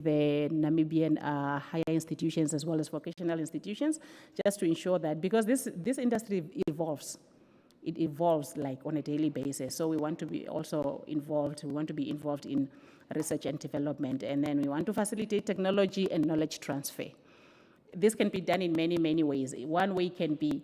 the Namibian higher institutions as well as vocational institutions, just to ensure that, because this industry evolves. It evolves like on a daily basis. So we want to be also involved. We want to be involved in research and development. And then we want to facilitate technology and knowledge transfer. This can be done in many, many ways. One way can be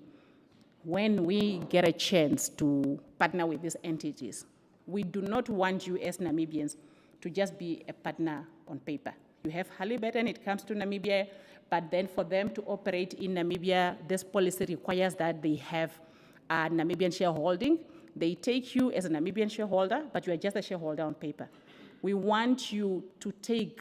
when we get a chance to partner with these entities. We do not want you as Namibians to just be a partner on paper. You have Halliburton, it comes to Namibia, but then for them to operate in Namibia, this policy requires that they have a Namibian shareholding. They take you as a Namibian shareholder, but you are just a shareholder on paper. We want you to take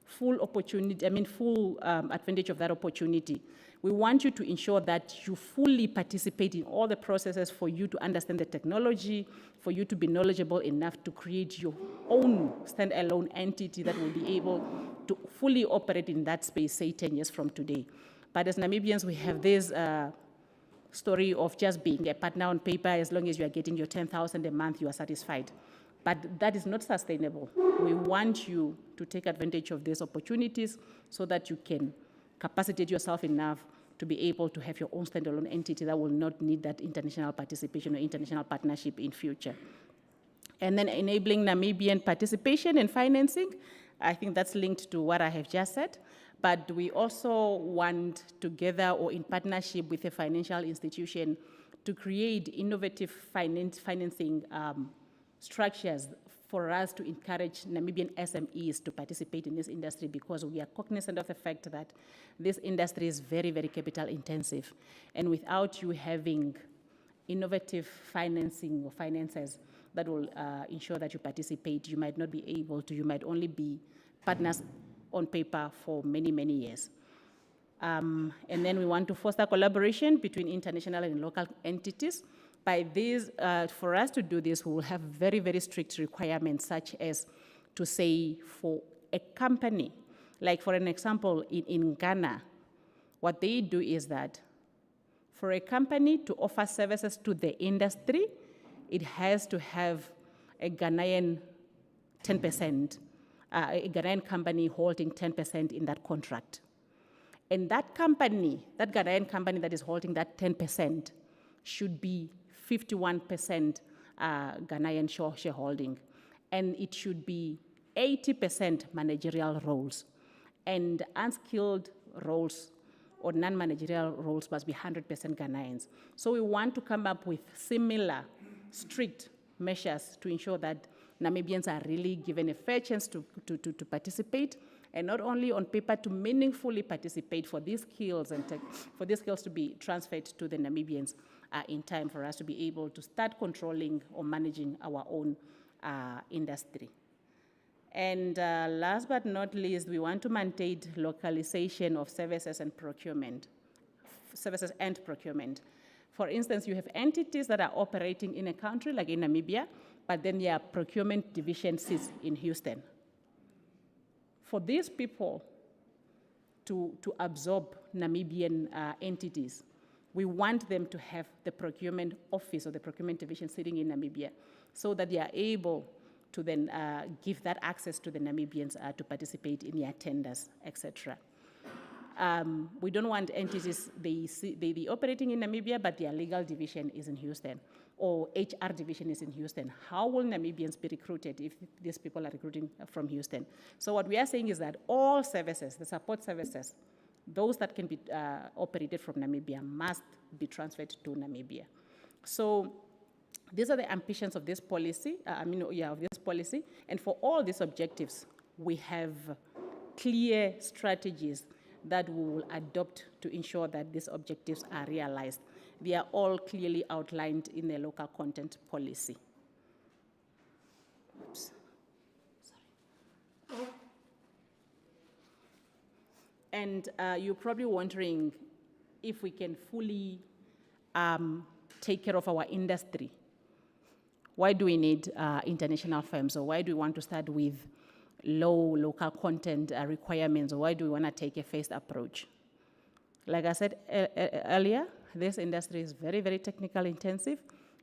full opportunity, full advantage of that opportunity. We want you to ensure that you fully participate in all the processes for you to understand the technology, for you to be knowledgeable enough to create your own standalone entity that will be able to fully operate in that space, say 10 years from today. But as Namibians, we have this story of just being a partner on paper. As long as you are getting your 10,000 a month, you are satisfied. But that is not sustainable. We want you to take advantage of these opportunities so that you can capacitate yourself enough to be able to have your own standalone entity that will not need that international participation or international partnership in future. And then enabling Namibian participation and financing, I think that's linked to what I have just said. But we also want together or in partnership with a financial institution to create innovative financing structures for us to encourage Namibian SMEs to participate in this industry, because we are cognizant of the fact that this industry is very, very capital intensive. And without you having innovative financing or finances that will ensure that you participate, you might not be able to, you might only be partners on paper for many, many years. And then we want to foster collaboration between international and local entities. By this, for us to do this, we will have very, very strict requirements, such as to say for a company, like for an example, in Ghana, what they do is that for a company to offer services to the industry, it has to have a Ghanaian 10%, a Ghanaian company holding 10% in that contract. And that company, that Ghanaian company that is holding that 10% should be 51% Ghanaian shareholding. And it should be 80% managerial roles. And unskilled roles or non-managerial roles must be 100% Ghanaians. So we want to come up with similar strict measures to ensure that Namibians are really given a fair chance to participate, and not only on paper, to meaningfully participate for these skills and for these skills to be transferred to the Namibians in time for us to be able to start controlling or managing our own industry. And last but not least, we want to maintain localization of services and procurement. For instance, you have entities that are operating in a country like in Namibia, but then their procurement division sits in Houston. For these people to absorb Namibian entities, we want them to have the procurement office or the procurement division sitting in Namibia, so that they are able to then give that access to the Namibians to participate in their tenders, etc. We don't want entities, they operating in Namibia, but their legal division is in Houston, or HR division is in Houston. How will Namibians be recruited if these people are recruiting from Houston? So what we are saying is that all services, the support services, those that can be operated from Namibia must be transferred to Namibia. So these are the ambitions of this policy, of this policy. And for all these objectives, we have clear strategies that we will adopt to ensure that these objectives are realized. They are all clearly outlined in the local content policy. Oops. Sorry. And you're probably wondering if we can fully take care of our industry. Why do we need international firms, or why do we want to start with low local content requirements, or why do we want to take a phased approach? Like I said earlier, this industry is very, very technical intensive.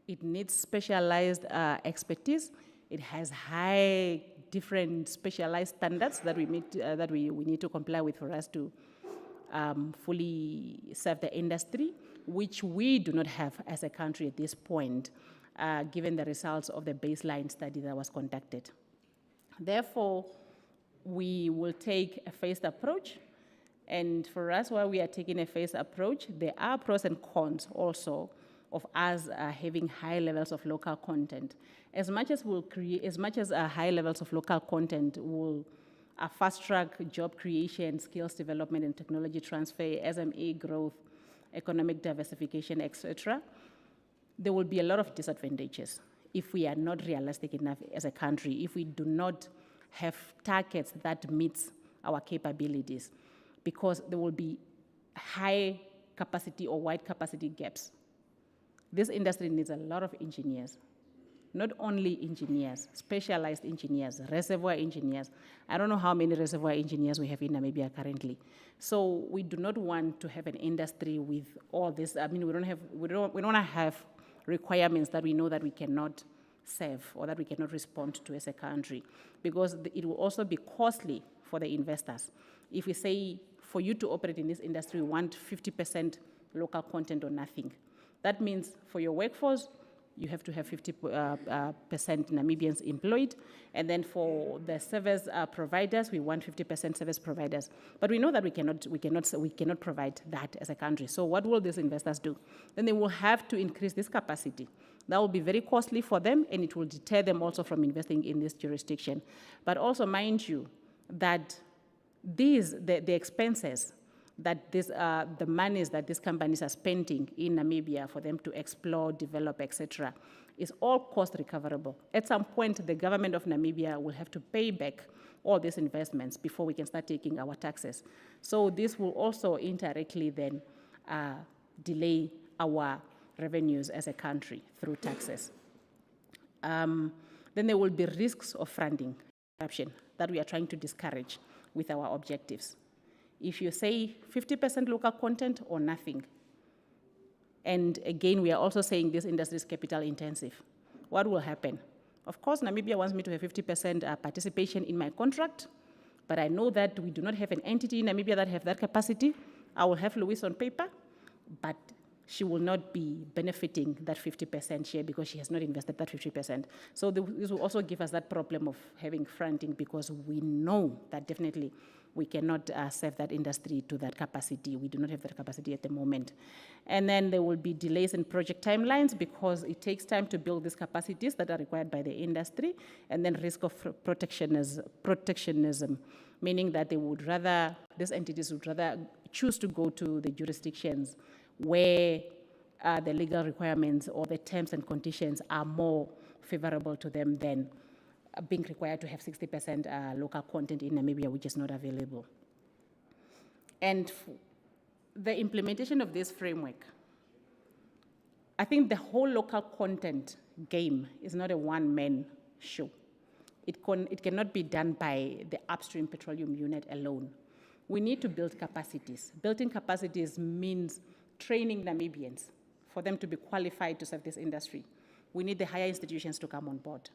It needs specialized expertise. It has high different specialized standards that we need to comply with for us to fully serve the industry, which we do not have as a country at this point, given the results of the baseline study that was conducted. Therefore, we will take a phased approach. And for us, while we are taking a phased approach, there are pros and cons also of us having high levels of local content. As much as high levels of local content will fast-track job creation, skills development, and technology transfer, SME growth, economic diversification, etc., there will be a lot of disadvantages if we are not realistic enough as a country, if we do not have targets that meets our capabilities, because there will be high capacity or wide capacity gaps. This industry needs a lot of engineers, not only engineers, specialized engineers, reservoir engineers. I don't know how many reservoir engineers we have in Namibia currently. So we do not want to have an industry with all this. I mean, we don't want to have requirements that we know that we cannot serve or that we cannot respond to as a country, because it will also be costly for the investors. If we say, for you to operate in this industry, we want 50% local content or nothing. That means for your workforce, you have to have 50% Namibians employed, and then for the service providers, we want 50% service providers. But we know that we cannot provide that as a country. So what will these investors do? Then they will have to increase this capacity. That will be very costly for them, and it will deter them also from investing in this jurisdiction. But also mind you that the expenses that the monies that these companies are spending in Namibia for them to explore, develop, etc., is all cost recoverable. At some point, the government of Namibia will have to pay back all these investments before we can start taking our taxes. So this will also indirectly then delay our revenues as a country through taxes. Then there will be risks of funding corruption that we are trying to discourage with our objectives. If you say 50% local content or nothing, and again, we are also saying this industry is capital intensive, what will happen? Of course, Namibia wants me to have 50% participation in my contract, but I know that we do not have an entity in Namibia that have that capacity. I will have Louise on paper, but she will not be benefiting that 50% share because she has not invested that 50%. So this will also give us that problem of having fronting, because we know that definitely we cannot serve that industry to that capacity. We do not have that capacity at the moment. And then there will be delays in project timelines because it takes time to build these capacities that are required by the industry, and then risk of protectionism, meaning that these entities would rather choose to go to the jurisdictions where the legal requirements or the terms and conditions are more favorable to them than being required to have 60% local content in Namibia, which is not available. And the implementation of this framework, I think the whole local content game is not a one-man show. It cannot be done by the upstream petroleum unit alone. We need to build capacities. Building capacities means training Namibians for them to be qualified to serve this industry. We need the higher institutions to come on board.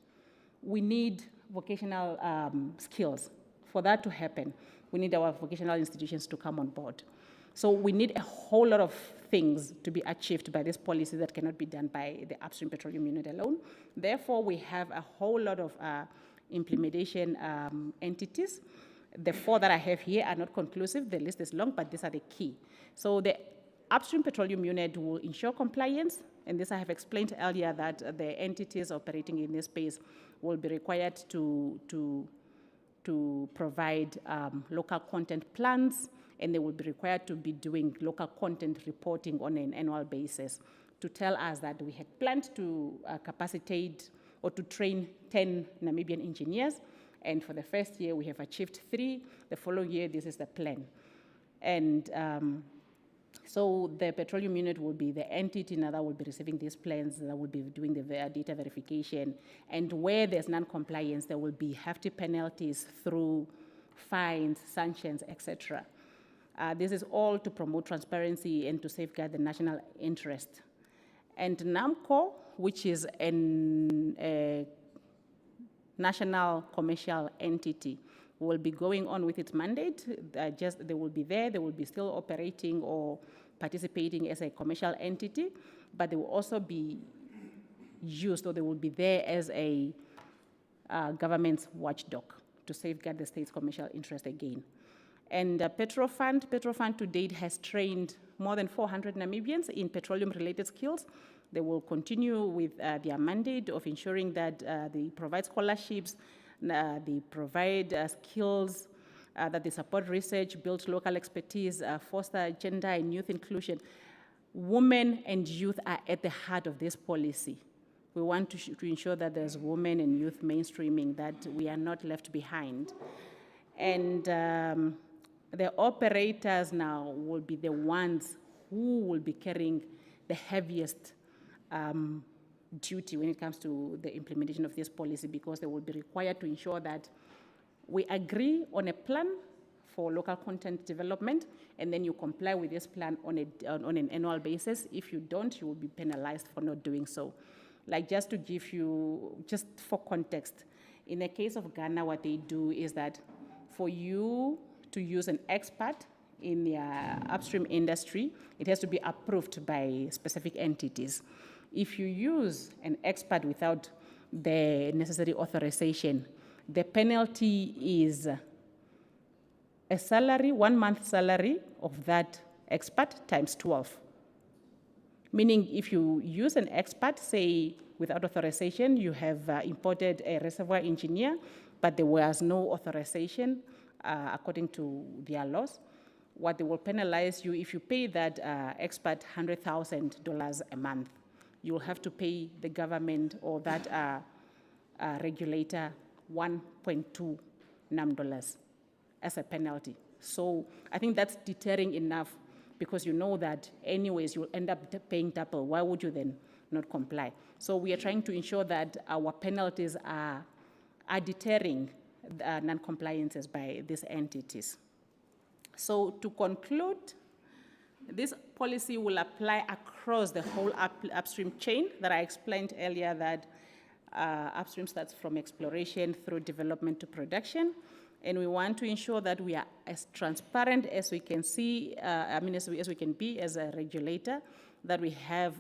We need vocational skills. For that to happen, we need our vocational institutions to come on board. So we need a whole lot of things to be achieved by this policy that cannot be done by the upstream petroleum unit alone. Therefore, we have a whole lot of implementation entities. The 4 that I have here are not conclusive. The list is long, but these are the key. So the upstream petroleum unit will ensure compliance, and this I have explained earlier, that the entities operating in this space will be required to provide local content plans, and they will be required to be doing local content reporting on an annual basis to tell us that we had planned to capacitate or to train 10 Namibian engineers, and for the first year we have achieved 3. The following year, this is the plan. And so the petroleum unit will be the entity now that will be receiving these plans, that will be doing the data verification. And where there's non-compliance, there will be hefty penalties through fines, sanctions, etc. This is all to promote transparency and to safeguard the national interest. And NAMCO, which is a national commercial entity will be going on with its mandate. They will be there, they will be still operating or participating as a commercial entity, but they will also be used, or they will be there as a government's watchdog to safeguard the state's commercial interest again. And Petrofund to date has trained more than 400 Namibians in petroleum-related skills. They will continue with their mandate of ensuring that they provide scholarships, they provide skills, that they support research, build local expertise, foster gender and youth inclusion. Women and youth are at the heart of this policy. We want to ensure that there's women and youth mainstreaming, that we are not left behind. And the operators now will be the ones who will be carrying the heaviest duty when it comes to the implementation of this policy, because they will be required to ensure that we agree on a plan for local content development, and then you comply with this plan on an annual basis. If you don't, you will be penalized for not doing so. Like, just to give you, just for context, in the case of Ghana, what they do is that for you to use an expat in the upstream industry, it has to be approved by specific entities. If you use an expat without the necessary authorization, the penalty is a salary, 1 month salary of that expat times 12. Meaning, if you use an expat, say, without authorization, you have imported a reservoir engineer, but there was no authorization according to their laws, what they will penalize you, if you pay that expat $100,000 a month, you will have to pay the government or that regulator 1.2 NAM dollars as a penalty. So I think that's deterring enough, because you know that anyways you'll end up paying double. Why would you then not comply? So we are trying to ensure that our penalties are deterring non-compliances by these entities. So to conclude, this policy will apply across the whole upstream chain that I explained earlier, that upstream starts from exploration through development to production. And we want to ensure that we are as transparent as we can see, as we can be as a regulator, that we have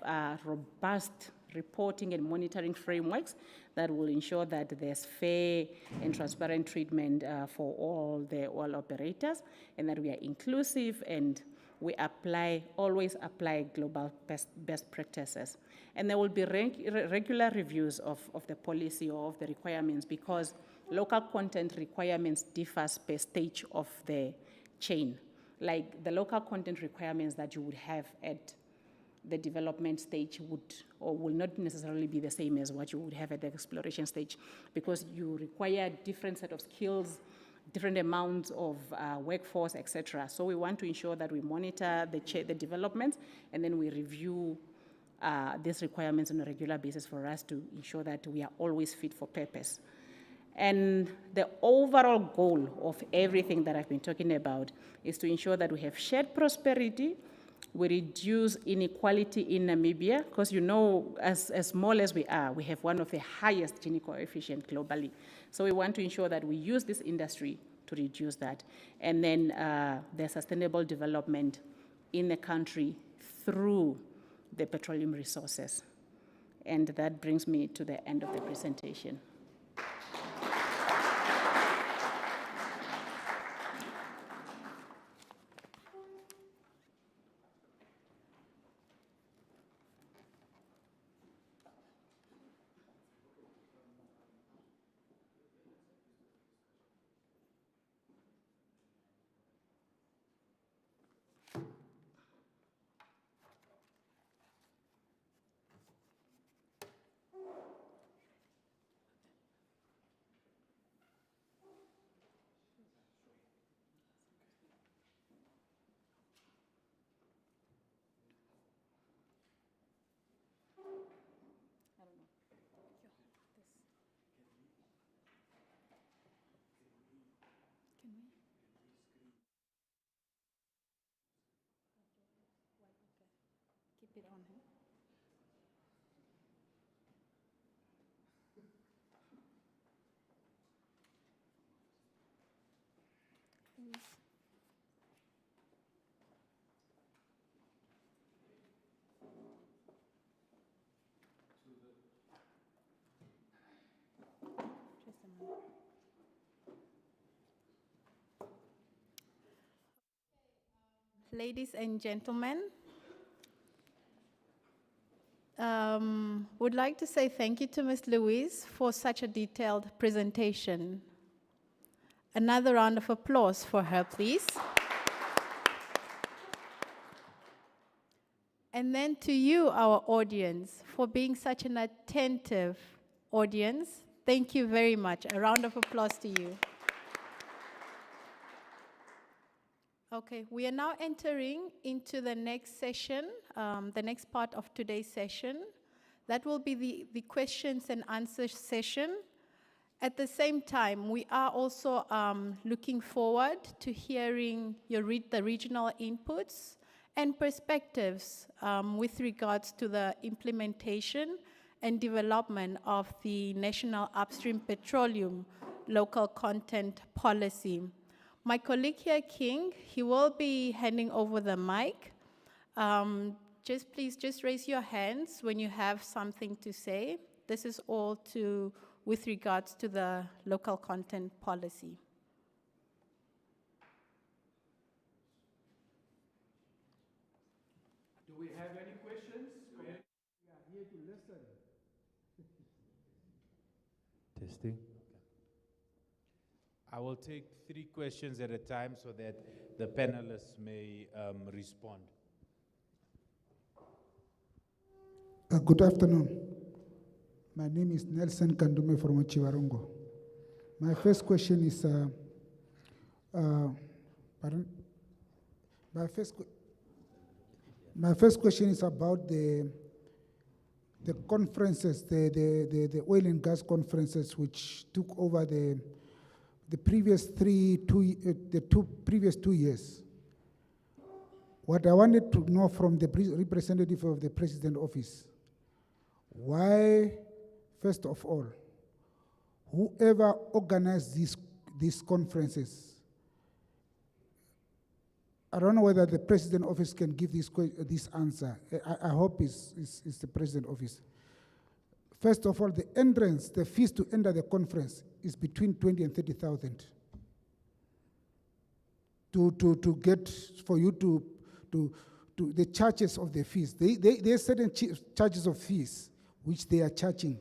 robust reporting and monitoring frameworks that will ensure that there's fair and transparent treatment for all the oil operators, and that we are inclusive and we always apply global best practices. And there will be regular reviews of the policy or of the requirements, because local content requirements differ per stage of the chain. Like, the local content requirements that you would have at the development stage will not necessarily be the same as what you would have at the exploration stage, because you require different set of skills, different amounts of workforce, etc. So we want to ensure that we monitor the developments, and then we review these requirements on a regular basis for us to ensure that we are always fit for purpose. And the overall goal of everything that I've been talking about is to ensure that we have shared prosperity, we reduce inequality in Namibia, because you know, as small as we are, we have one of the highest Gini coefficient globally. So we want to ensure that we use this industry to reduce that. And then the sustainable development in the country through the petroleum resources. And that brings me to the end of the presentation. Ladies and gentlemen, would like to say thank you to Ms. Louise for such a detailed presentation. Another round of applause for her, please. And then to you, our audience, for being such an attentive audience. Thank you very much. A round of applause to you. Okay, we are now entering into the next session, the next part of today's session. That will be the questions and answers session. At the same time, we are also looking forward to hearing the regional inputs and perspectives with regards to the implementation and development of the National Upstream Petroleum Local Content Policy. My colleague here, King, he will be handing over the mic. Please raise your hands when you have something to say. This is all with regards to the local content policy. Do we have any questions? We are here to listen. Testing. I will take 3 questions at a time so that the panelists may respond. Good afternoon. My name is Nelson Kandume from Otjiwarongo. My first question is, My first question is about the conferences, the oil and gas conferences, which took over the previous previous 2 years. What I wanted to know from the representative of the President Office, why, first of all, whoever organized these conferences, I don't know whether the President Office can give this answer. I hope it's the President Office. First of all, the entrance, the fees to enter the conference is between 20 and 30,000. To get for you to the charges of the fees. There are certain charges of fees which they are charging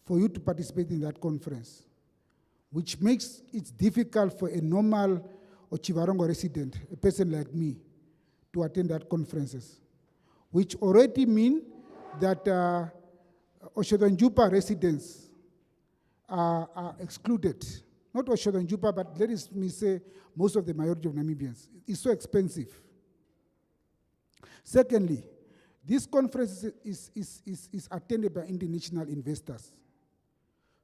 for you to participate in that conference, which makes it difficult for a normal Otjiwarongo resident, a person like me, to attend that conferences, which already mean that Otjozondjupa residents are excluded. Not Otjozondjupa, but let me say most of the majority of Namibians. It's so expensive. Secondly, this conference is attended by international investors.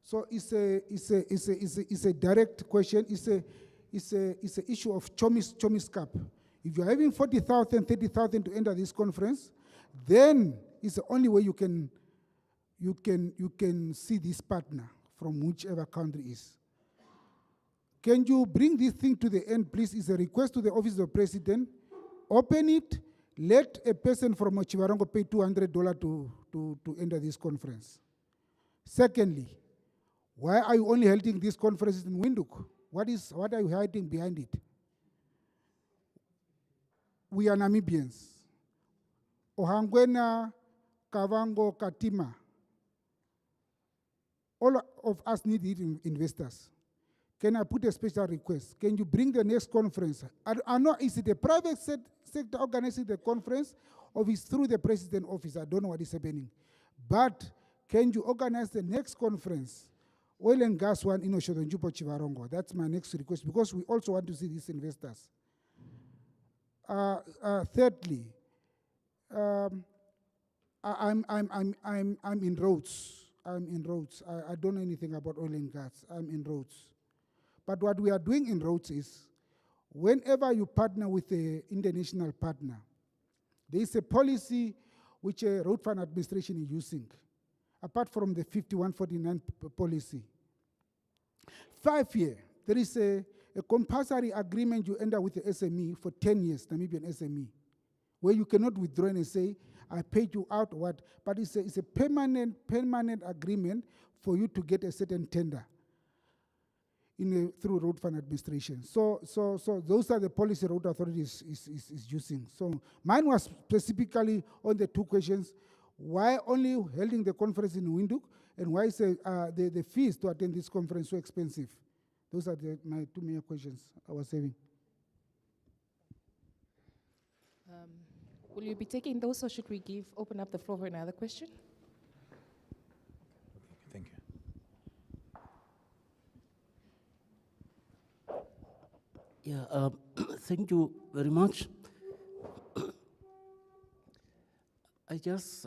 So it's a direct question. It's an issue of Chomis Cup. If you're having 40,000, 30,000 to enter this conference, then it's the only way you can see this partner from whichever country is. Can you bring this thing to the end, please? It's a request to the Office of the President. Open it. Let a person from Otjiwarongo pay $200 to enter this conference. Secondly, why are you only holding these conferences in Windhoek? What are you hiding behind it? We are Namibians. Ohangwena, Kavango, Katima. All of us need investors. Can I put a special request? Can you bring the next conference? I know, is it the private sector organizing the conference, or is through the President Office? I don't know what is happening. But can you organize the next conference, oil and gas one in Otjozondjupa Otjiwarongo? That's my next request, because we also want to see these investors. Thirdly, I'm in roads. I'm in roads. I don't know anything about oil and gas. I'm in roads. But what we are doing in roads is, whenever you partner with an international partner, there is a policy which a road fund administration is using, apart from the 5149 policy. 5 years, there is a a compulsory agreement you enter with the SME for 10 years, Namibian SME, where you cannot withdraw and say, I paid you out what, but it's a permanent agreement for you to get a certain tender through road fund administration. So those are the policy road authorities is using. So mine was specifically on the two questions: why only holding the conference in Windhoek, and why is the fees to attend this conference so expensive? Those are my two main questions I was having. Will you be taking those, or should we open up the floor for another question? Thank you. Yeah, thank you very much. I just,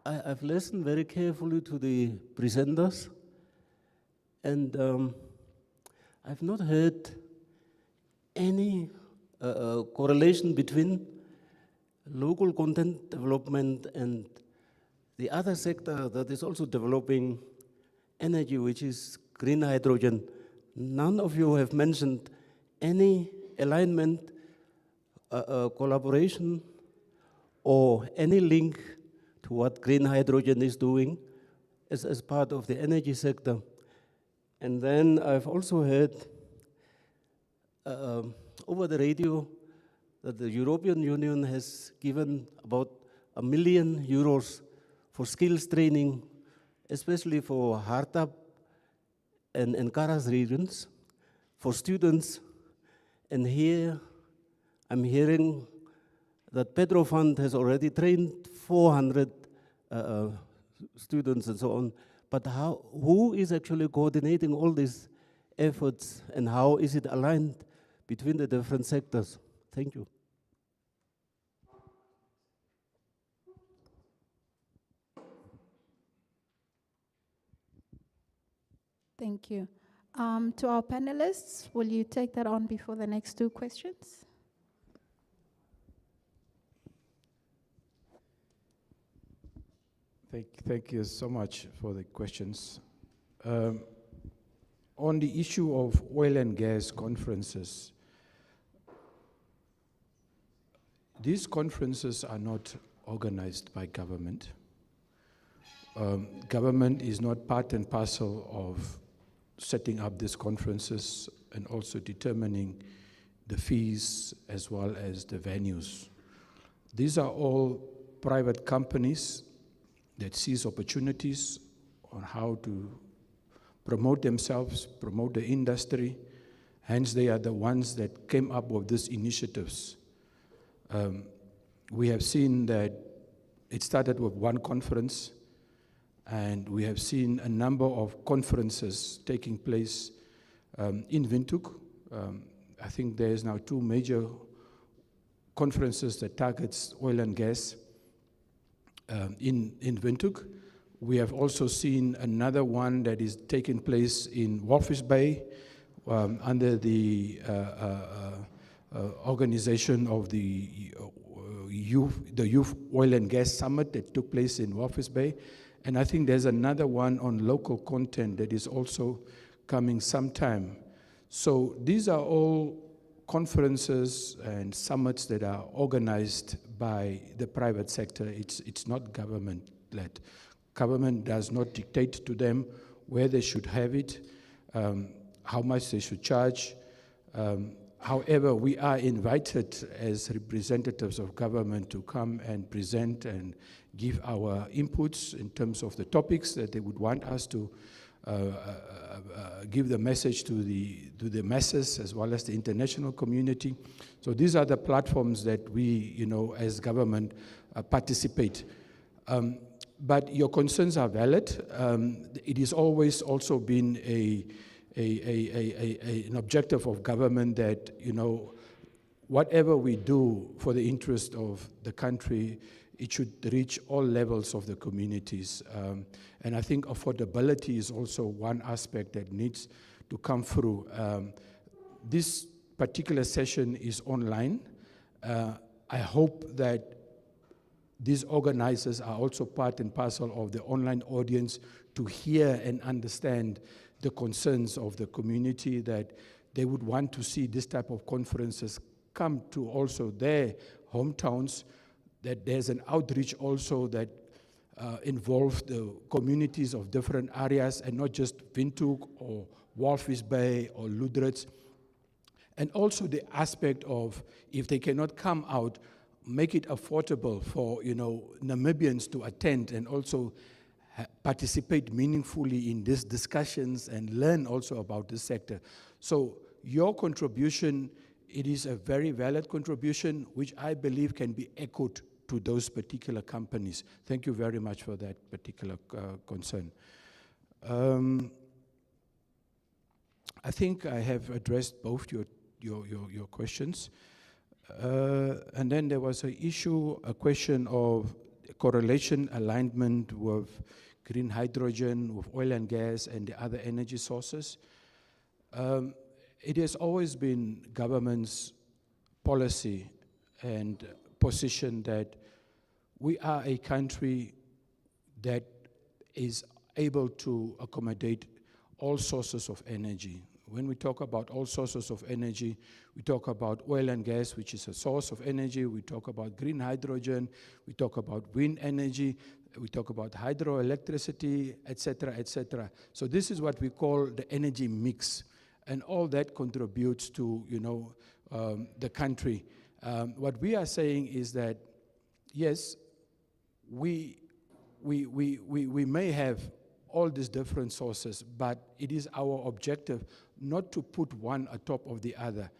I've listened very carefully to the presenters, and I've not heard any correlation between local content development and the other sector that is also developing energy, which is green hydrogen. None of you have mentioned any alignment, collaboration, or any link to what green hydrogen is doing as part of the energy sector. And then I've also heard over the radio that the European Union has given about €1 million for skills training, especially for Hartab and Karas regions, for students. And here I'm hearing that Petro Fund has already trained 400 students and so on. But who is actually coordinating all these efforts, and how is it aligned between the different sectors? Thank you. Thank you. To our panelists, will you take that on before the next two questions? Thank you so much for the questions. On the issue of oil and gas conferences, these conferences are not organized by government. Government is not part and parcel of setting up these conferences and also determining the fees as well as the venues. These are all private companies that seize opportunities on how to promote themselves, promote the industry. Hence, they are the ones that came up with these initiatives. We have seen that it started with one conference, and we have seen a number of conferences taking place in Windhoek. I think there is now 2 major conferences that targets oil and gas in Windhoek. We have also seen another one that is taking place in Walvis Bay under the organization of the Youth Oil and Gas Summit that took place in Walvis Bay. And I think there's another one on local content that is also coming sometime. So these are all conferences and summits that are organized by the private sector. It's not government-led. Government does not dictate to them where they should have it, how much they should charge. However, we are invited as representatives of government to come and present and give our inputs in terms of the topics that they would want us to give the message to the masses as well as the international community. So these are the platforms that we, as government, participate. But your concerns are valid. It has always also been an objective of government that, whatever we do for the interest of the country, it should reach all levels of the communities. And I think affordability is also one aspect that needs to come through. This particular session is online. I hope that these organizers are also part and parcel of the online audience to hear and understand the concerns of the community, that they would want to see this type of conferences come to also their hometowns, that there's an outreach also that involve the communities of different areas and not just Windhoek or Walvis Bay or Ludritz. And also the aspect of, if they cannot come out, make it affordable for, you know, Namibians to attend and also participate meaningfully in these discussions and learn also about this sector. So your contribution, it is a very valid contribution, which I believe can be echoed to those particular companies. Thank you very much for that particular concern. I think I have addressed both your questions. And then there was a question of correlation alignment with green hydrogen, with oil and gas, and the other energy sources. It has always been government's policy and position that we are a country that is able to accommodate all sources of energy. When we talk about all sources of energy, we talk about oil and gas, which is a source of energy. We talk about green hydrogen. We talk about wind energy. We talk about hydroelectricity, etc., etc. So this is what we call the energy mix, and all that contributes to, you know, the country. What we are saying is that, yes, we may have all these different sources, but it is our objective not to put one atop of the other.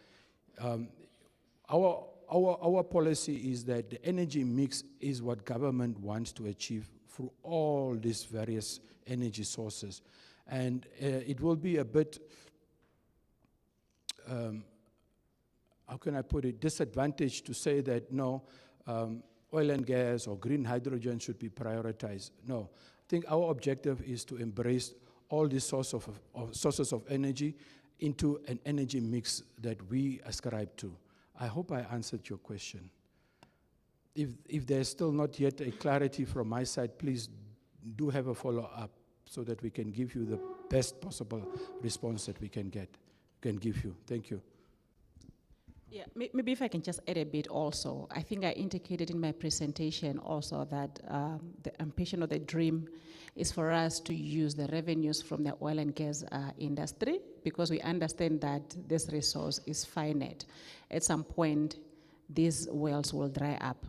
Our policy is that the energy mix is what government wants to achieve through all these various energy sources. And it will be a bit, how can I put it, disadvantaged to say that no, oil and gas or green hydrogen should be prioritized. No, I think our objective is to embrace all these sources of energy into an energy mix that we ascribe to. I hope I answered your question. If there's still not yet a clarity from my side, please do have a follow-up so that we can give you the best possible response that we can give you. Thank you. Yeah, maybe if I can just add a bit also. I think I indicated in my presentation also that the ambition or the dream is for us to use the revenues from the oil and gas industry, because we understand that this resource is finite. At some point, these wells will dry up.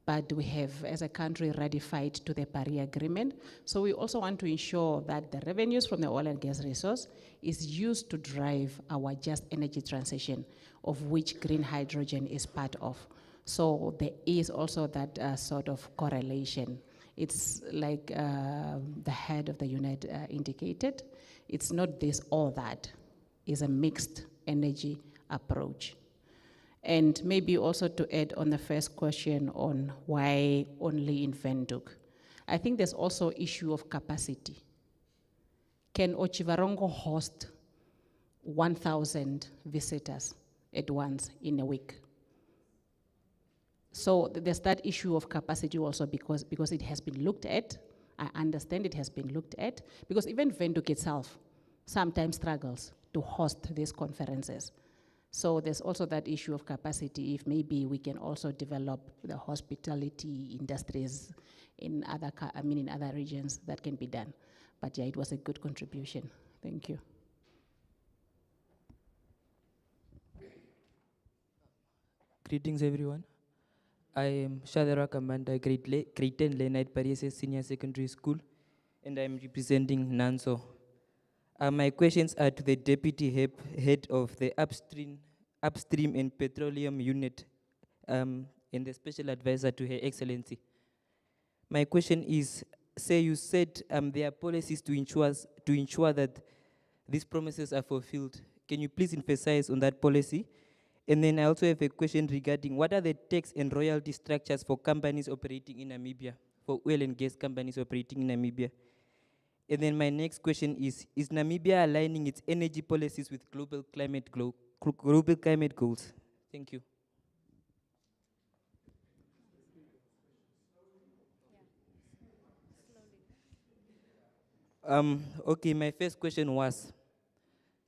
But we have, as a country, ratified to the Paris Agreement. So we also want to ensure that the revenues from the oil and gas resource is used to drive our just energy transition, of which green hydrogen is part of. So there is also that sort of correlation. It's like the head of the unit indicated. It's not this or that. It's a mixed energy approach. And maybe also to add on the first question on why only in Windhoek. I think there's also issue of capacity. Can Otjiwarongo host 1,000 visitors at once in a week? So there's that issue of capacity also, because it has been looked at. I understand it has been looked at, because even Windhoek itself sometimes struggles to host these conferences. So there's also that issue of capacity, if maybe we can also develop the hospitality industries in other regions, that can be done. But yeah, it was a good contribution. Thank you. Greetings, everyone. I am Shadrach Amanda, grade 10 Leonard Paris Senior Secondary School, and I'm representing NANSO. My questions are to the Deputy Head of the Upstream and Petroleum Unit and the Special Advisor to Her Excellency. My question is, you said there are policies to ensure that these promises are fulfilled. Can you please emphasize on that policy? And then I also have a question regarding what are the tax and royalty structures for companies operating in Namibia, for oil and gas companies operating in Namibia? And then my next question is Namibia aligning its energy policies with global climate goals? Thank you. Okay, my first question was,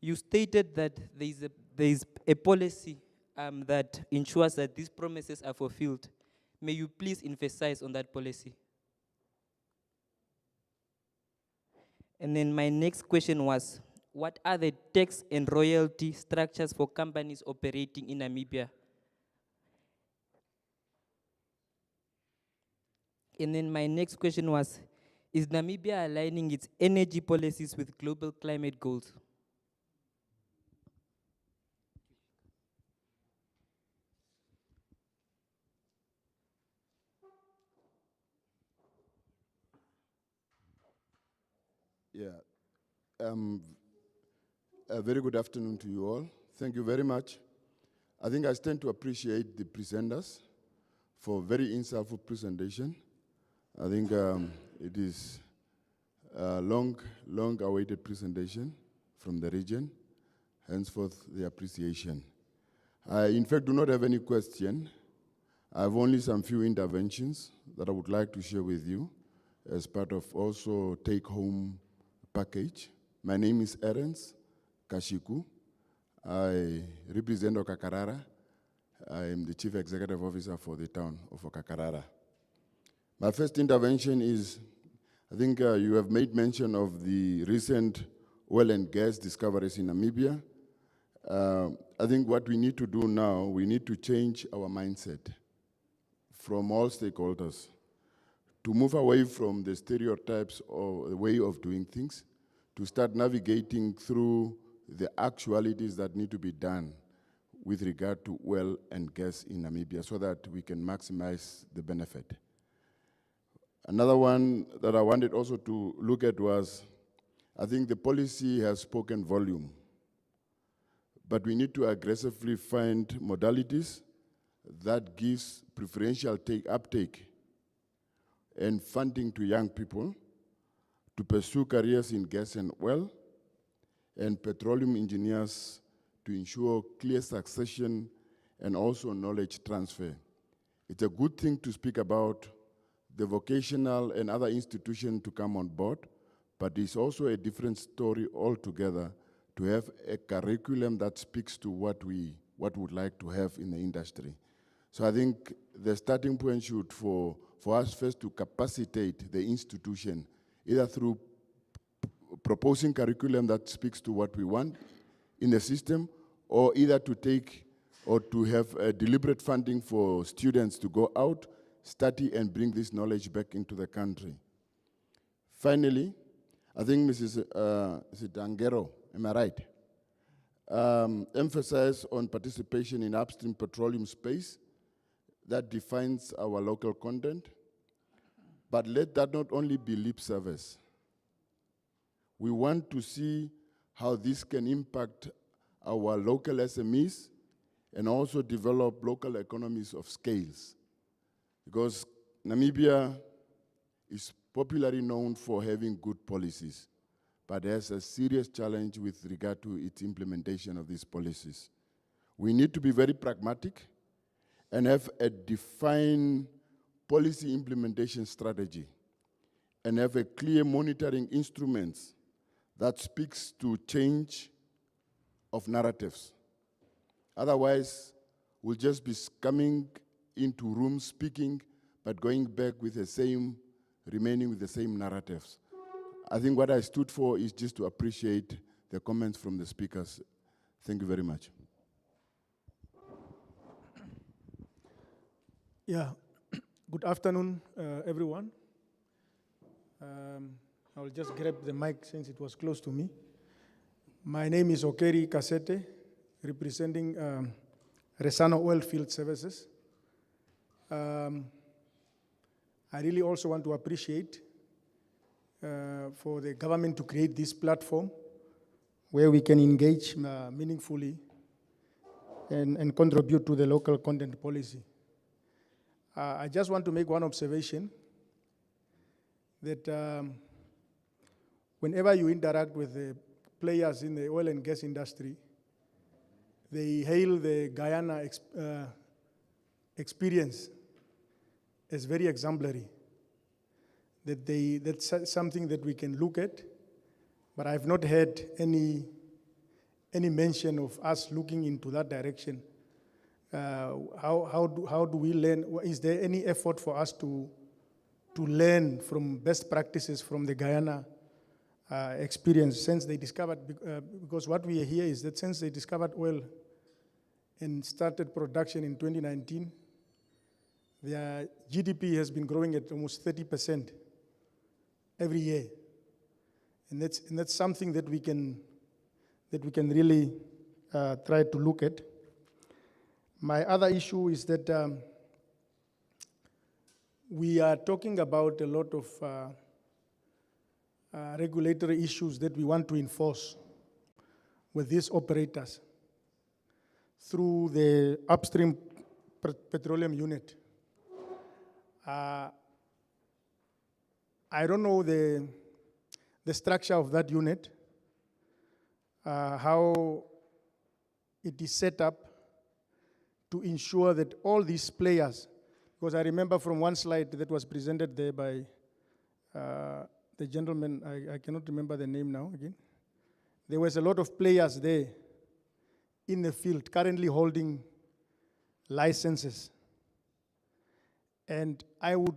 you stated that there is a policy that ensures that these promises are fulfilled. May you please emphasize on that policy? And then my next question was, what are the tax and royalty structures for companies operating in Namibia? And then my next question was, is Namibia aligning its energy policies with global climate goals? Yeah. A very good afternoon to you all. Thank you very much. I think I stand to appreciate the presenters for a very insightful presentation. I think it is a long awaited presentation from the region, henceforth the appreciation. I, in fact, do not have any question. I have only some few interventions that I would like to share with you as part of also take-home package. My name is Ernst Kashiku. I represent Okakarara. I am the Chief Executive Officer for the town of Okakarara. My first intervention is, I think you have made mention of the recent oil and gas discoveries in Namibia. I think what we need to do now, we need to change our mindset from all stakeholders to move away from the stereotypes or the way of doing things, to start navigating through the actualities that need to be done with regard to oil and gas in Namibia so that we can maximize the benefit. Another one that I wanted also to look at was, I think the policy has spoken volume, but we need to aggressively find modalities that gives preferential uptake and funding to young people to pursue careers in gas and oil, and petroleum engineers to ensure clear succession and also knowledge transfer. It's a good thing to speak about the vocational and other institutions to come on board, but it's also a different story altogether to have a curriculum that speaks to what we would like to have in the industry. So I think the starting point should for us first to capacitate the institution, either through proposing curriculum that speaks to what we want in the system, or either to take or to have a deliberate funding for students to go out, study, and bring this knowledge back into the country. Finally, I think Mrs. Dangero, am I right? Emphasize on participation in upstream petroleum space that defines our local content, but let that not only be lip service. We want to see how this can impact our local SMEs and also develop local economies of scales. Because Namibia is popularly known for having good policies, but there's a serious challenge with regard to its implementation of these policies. We need to be very pragmatic and have a defined policy implementation strategy and have a clear monitoring instruments that speaks to change of narratives. Otherwise, we'll just be coming into rooms speaking, but going back with the same, remaining with the same narratives. I think what I stood for is just to appreciate the comments from the speakers. Thank you very much. Yeah, good afternoon, everyone. I'll just grab the mic since it was close to me. My name is Okeri Kasete, representing Resano Oilfield Services. I really also want to appreciate for the government to create this platform where we can engage meaningfully and contribute to the local content policy. I just want to make one observation that whenever you interact with the players in the oil and gas industry, they hail the Guyana experience as very exemplary. That's something that we can look at, but I've not had any any mention of us looking into that direction. How do we learn? Is there any effort for us to learn from best practices from the Guyana experience since they discovered, because what we hear is that since they discovered oil and started production in 2019, their GDP has been growing at almost 30% every year. And that's something that we can really try to look at. My other issue is that we are talking about a lot of regulatory issues that we want to enforce with these operators through the upstream petroleum unit. I don't know the structure of that unit, how it is set up to ensure that all these players, because I remember from one slide that was presented there by the gentleman, I cannot remember the name now again. There was a lot of players there in the field currently holding licenses. And I would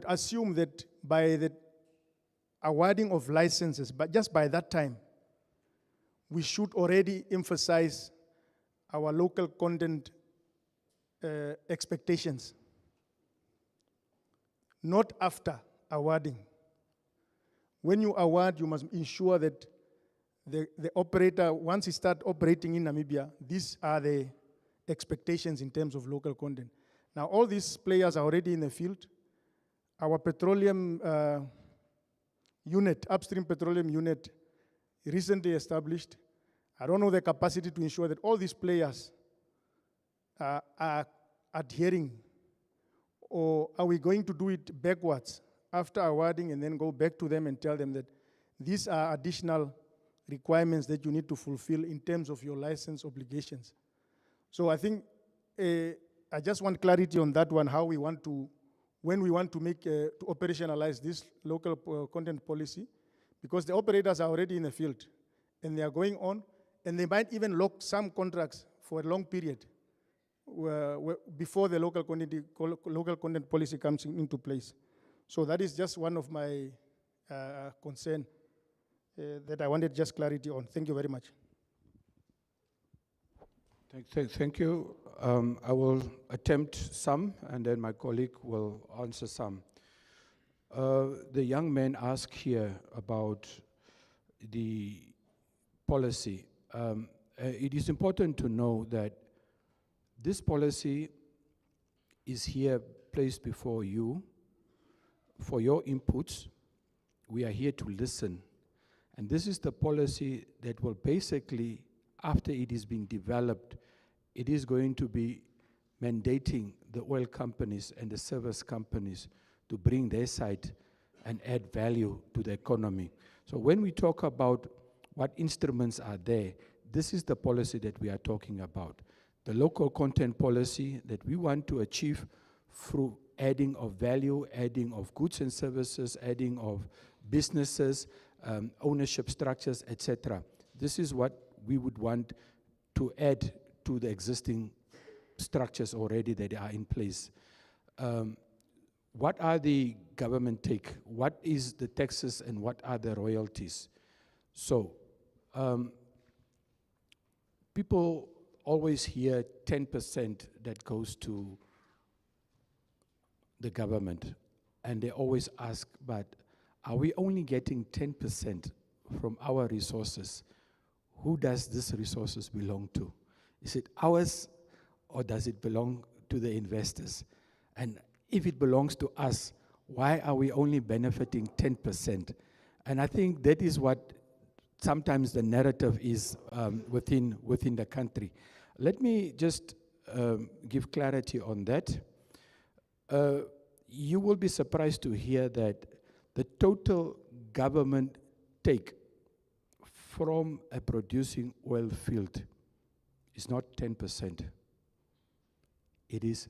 assume that by the awarding of licenses, but just by that time, we should already emphasize our local content expectations. Not after awarding. When you award, you must ensure that the operator, once he starts operating in Namibia, these are the expectations in terms of local content. Now, all these players are already in the field. Our petroleum unit, upstream petroleum unit, recently established. I don't know the capacity to ensure that all these players are adhering, or are we going to do it backwards after awarding and then go back to them and tell them that these are additional requirements that you need to fulfill in terms of your license obligations. So I think I just want clarity on that one, how we want to, when we want to make, to operationalize this local content policy, because the operators are already in the field and they are going on, and they might even lock some contracts for a long period before the local content policy comes into place. So that is just one of my concern that I wanted just clarity on. Thank you very much. Thank you. I will attempt some, and then my colleague will answer some. The young man asked here about the policy. It is important to know that this policy is here placed before you for your inputs. We are here to listen. And this is the policy that will basically, after it is being developed, it is going to be mandating the oil companies and the service companies to bring their side and add value to the economy. So when we talk about what instruments are there, this is the policy that we are talking about. The local content policy that we want to achieve through adding of value, adding of goods and services, adding of businesses, ownership structures, etc. This is what we would want to add to the existing structures already that are in place. What are the government take? What is the taxes and what are the royalties? So, people always hear 10% that goes to the government, and they always ask, but are we only getting 10% from our resources? Who does these resources belong to? Is it ours, or does it belong to the investors? And if it belongs to us, why are we only benefiting 10%? And I think that is what sometimes the narrative is within the country. Let me just give clarity on that. You will be surprised to hear that the total government take from a producing oil field is not 10%. It is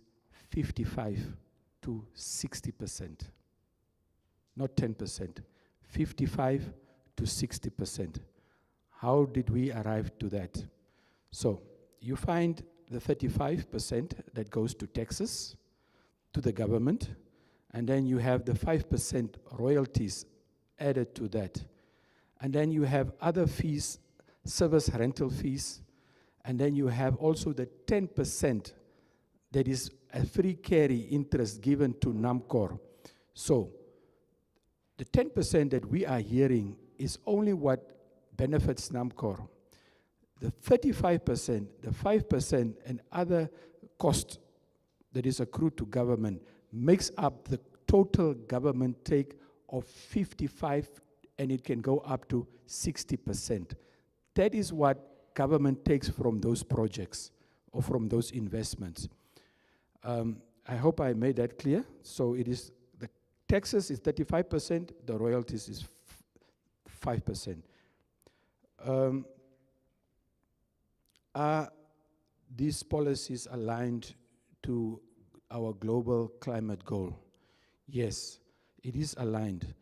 55 to 60%. Not 10%, 55 to 60%. How did we arrive to that? So you find the 35% that goes to taxes, to the government, and then you have the 5% royalties added to that. And then you have other fees, service rental fees, and then you have also the 10% that is a free carry interest given to NAMCOR. So the 10% that we are hearing is only what benefits NAMCOR. The 35%, the 5%, and other cost that is accrued to government makes up the total government take of 55, and it can go up to 60%. That is what government takes from those projects or from those investments. I hope I made that clear. So it is, the taxes is 35%, the royalties is 5%. Are these policies aligned to our global climate goal? Yes, it is aligned.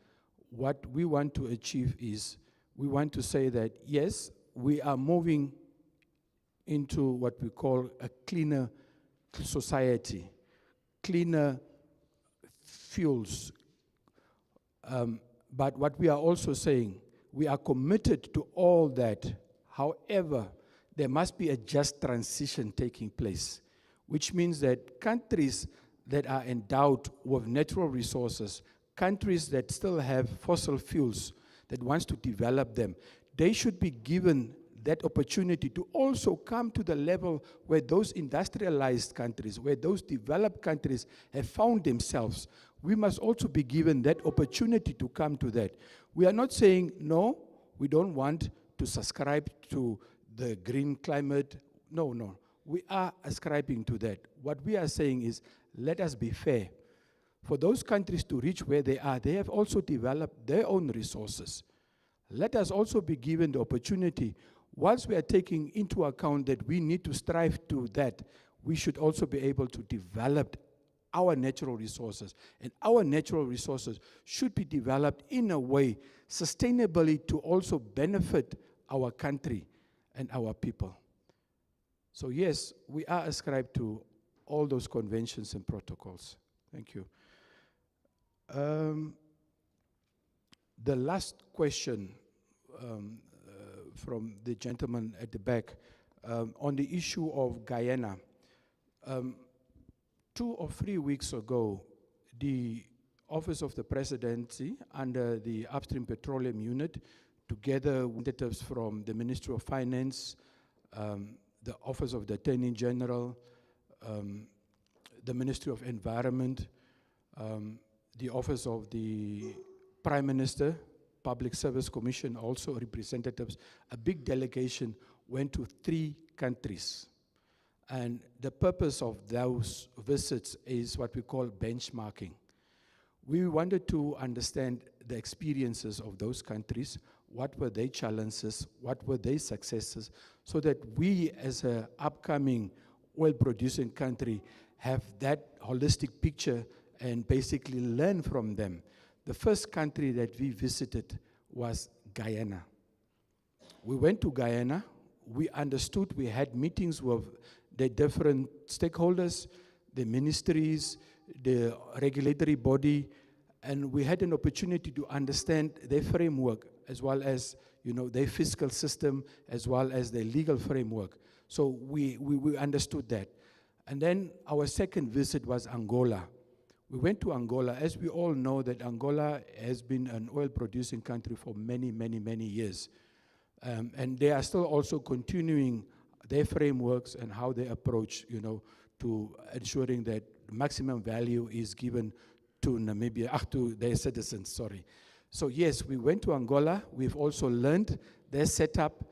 What we want to achieve is, we want to say that, yes, we are moving into what we call a cleaner society, cleaner fuels. But what we are also saying, we are committed to all that. However, there must be a just transition taking place, which means that countries that are endowed with natural resources, countries that still have fossil fuels, that wants to develop them, they should be given that opportunity to also come to the level where those industrialized countries, where those developed countries have found themselves. We must also be given that opportunity to come to that. We are not saying, no, we don't want to subscribe to the green climate. No, no. We are ascribing to that. What we are saying is, let us be fair. For those countries to reach where they are, they have also developed their own resources. Let us also be given the opportunity, once we are taking into account that we need to strive to that, we should also be able to develop our natural resources. And our natural resources should be developed in a way sustainably to also benefit our country and our people. So yes, we are ascribed to all those conventions and protocols. Thank you. The last question from the gentleman at the back on the issue of Guyana. 2 or 3 weeks ago, the Office of the Presidency under the Upstream Petroleum Unit, together with representatives from the Ministry of Finance, the Office of the Attorney General, the Ministry of Environment, the Office of the Prime Minister, Public Service Commission, also representatives, a big delegation went to 3 countries. And the purpose of those visits is what we call benchmarking. We wanted to understand the experiences of those countries, what were their challenges, what were their successes, so that we as an upcoming oil-producing country have that holistic picture and basically learn from them. The first country that we visited was Guyana. We went to Guyana, we understood, we had meetings with the different stakeholders, the ministries, the regulatory body, and we had an opportunity to understand their framework as well as, you know, their fiscal system as well as their legal framework. So we understood that. And then our second visit was Angola. We went to Angola. As we all know, that Angola has been an oil-producing country for many, many, many years. And they are still also continuing their frameworks and how they approach, you know, to ensuring that maximum value is given to Namibia, to their citizens, sorry. So yes, we went to Angola. We've also learned their setup.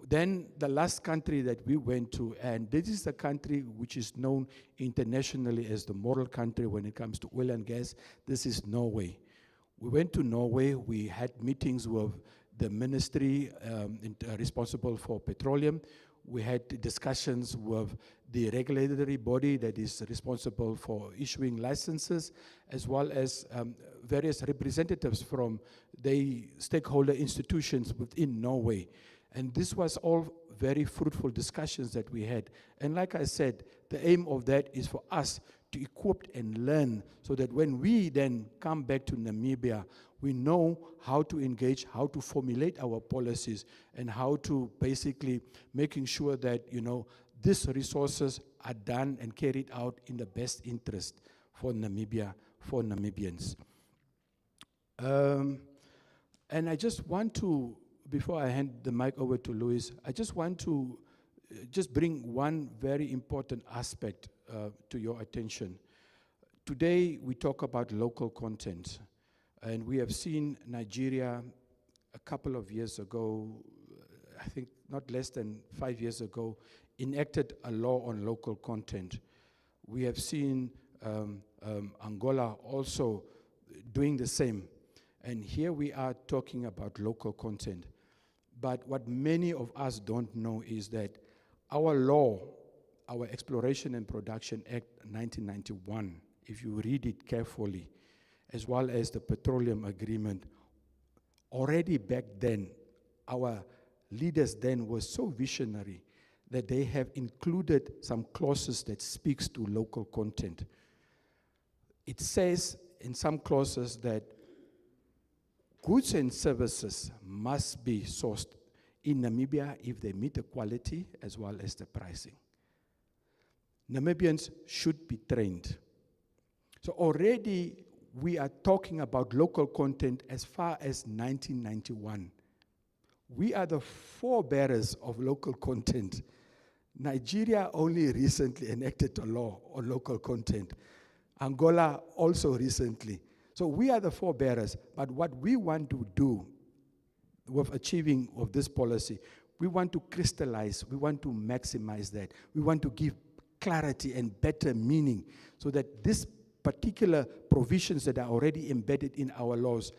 Then the last country that we went to, and this is the country which is known internationally as the model country when it comes to oil and gas, this is Norway. We went to Norway. We had meetings with the ministry responsible for petroleum. We had discussions with the regulatory body that is responsible for issuing licenses, as well as various representatives from the stakeholder institutions within Norway. And this was all very fruitful discussions that we had. And like I said, the aim of that is for us to equip and learn so that when we then come back to Namibia, we know how to engage, how to formulate our policies, and how to basically making sure that, you know, these resources are done and carried out in the best interest for Namibia, for Namibians. And I just want to, before I hand the mic over to Louis, I just want to just bring one very important aspect to your attention. Today, we talk about local content. And we have seen Nigeria a couple of years ago, I think not less than 5 years ago, enacted a law on local content. We have seen Angola also doing the same. And here we are talking about local content. But what many of us don't know is that our law, our Exploration and Production Act 1991, if you read it carefully, as well as the Petroleum Agreement, already back then, our leaders then were so visionary that they have included some clauses that speaks to local content. It says in some clauses that goods and services must be sourced in Namibia if they meet the quality as well as the pricing. Namibians should be trained. So already we are talking about local content as far as 1991. We are the forebearers of local content. Nigeria only recently enacted a law on local content. Angola also recently. So we are the forebearers, but what we want to do with achieving of this policy, we want to crystallize, we want to maximize that. We want to give clarity and better meaning so that these particular provisions that are already embedded in our laws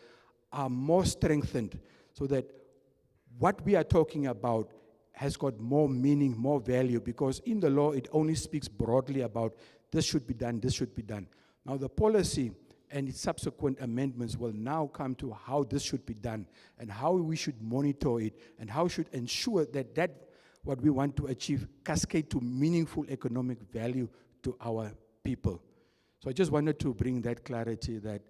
are more strengthened so that what we are talking about has got more meaning, more value, because in the law it only speaks broadly about this should be done, this should be done. Now the policy and its subsequent amendments will now come to how this should be done and how we should monitor it and how should ensure that what we want to achieve cascade to meaningful economic value to our people. So I just wanted to bring that clarity that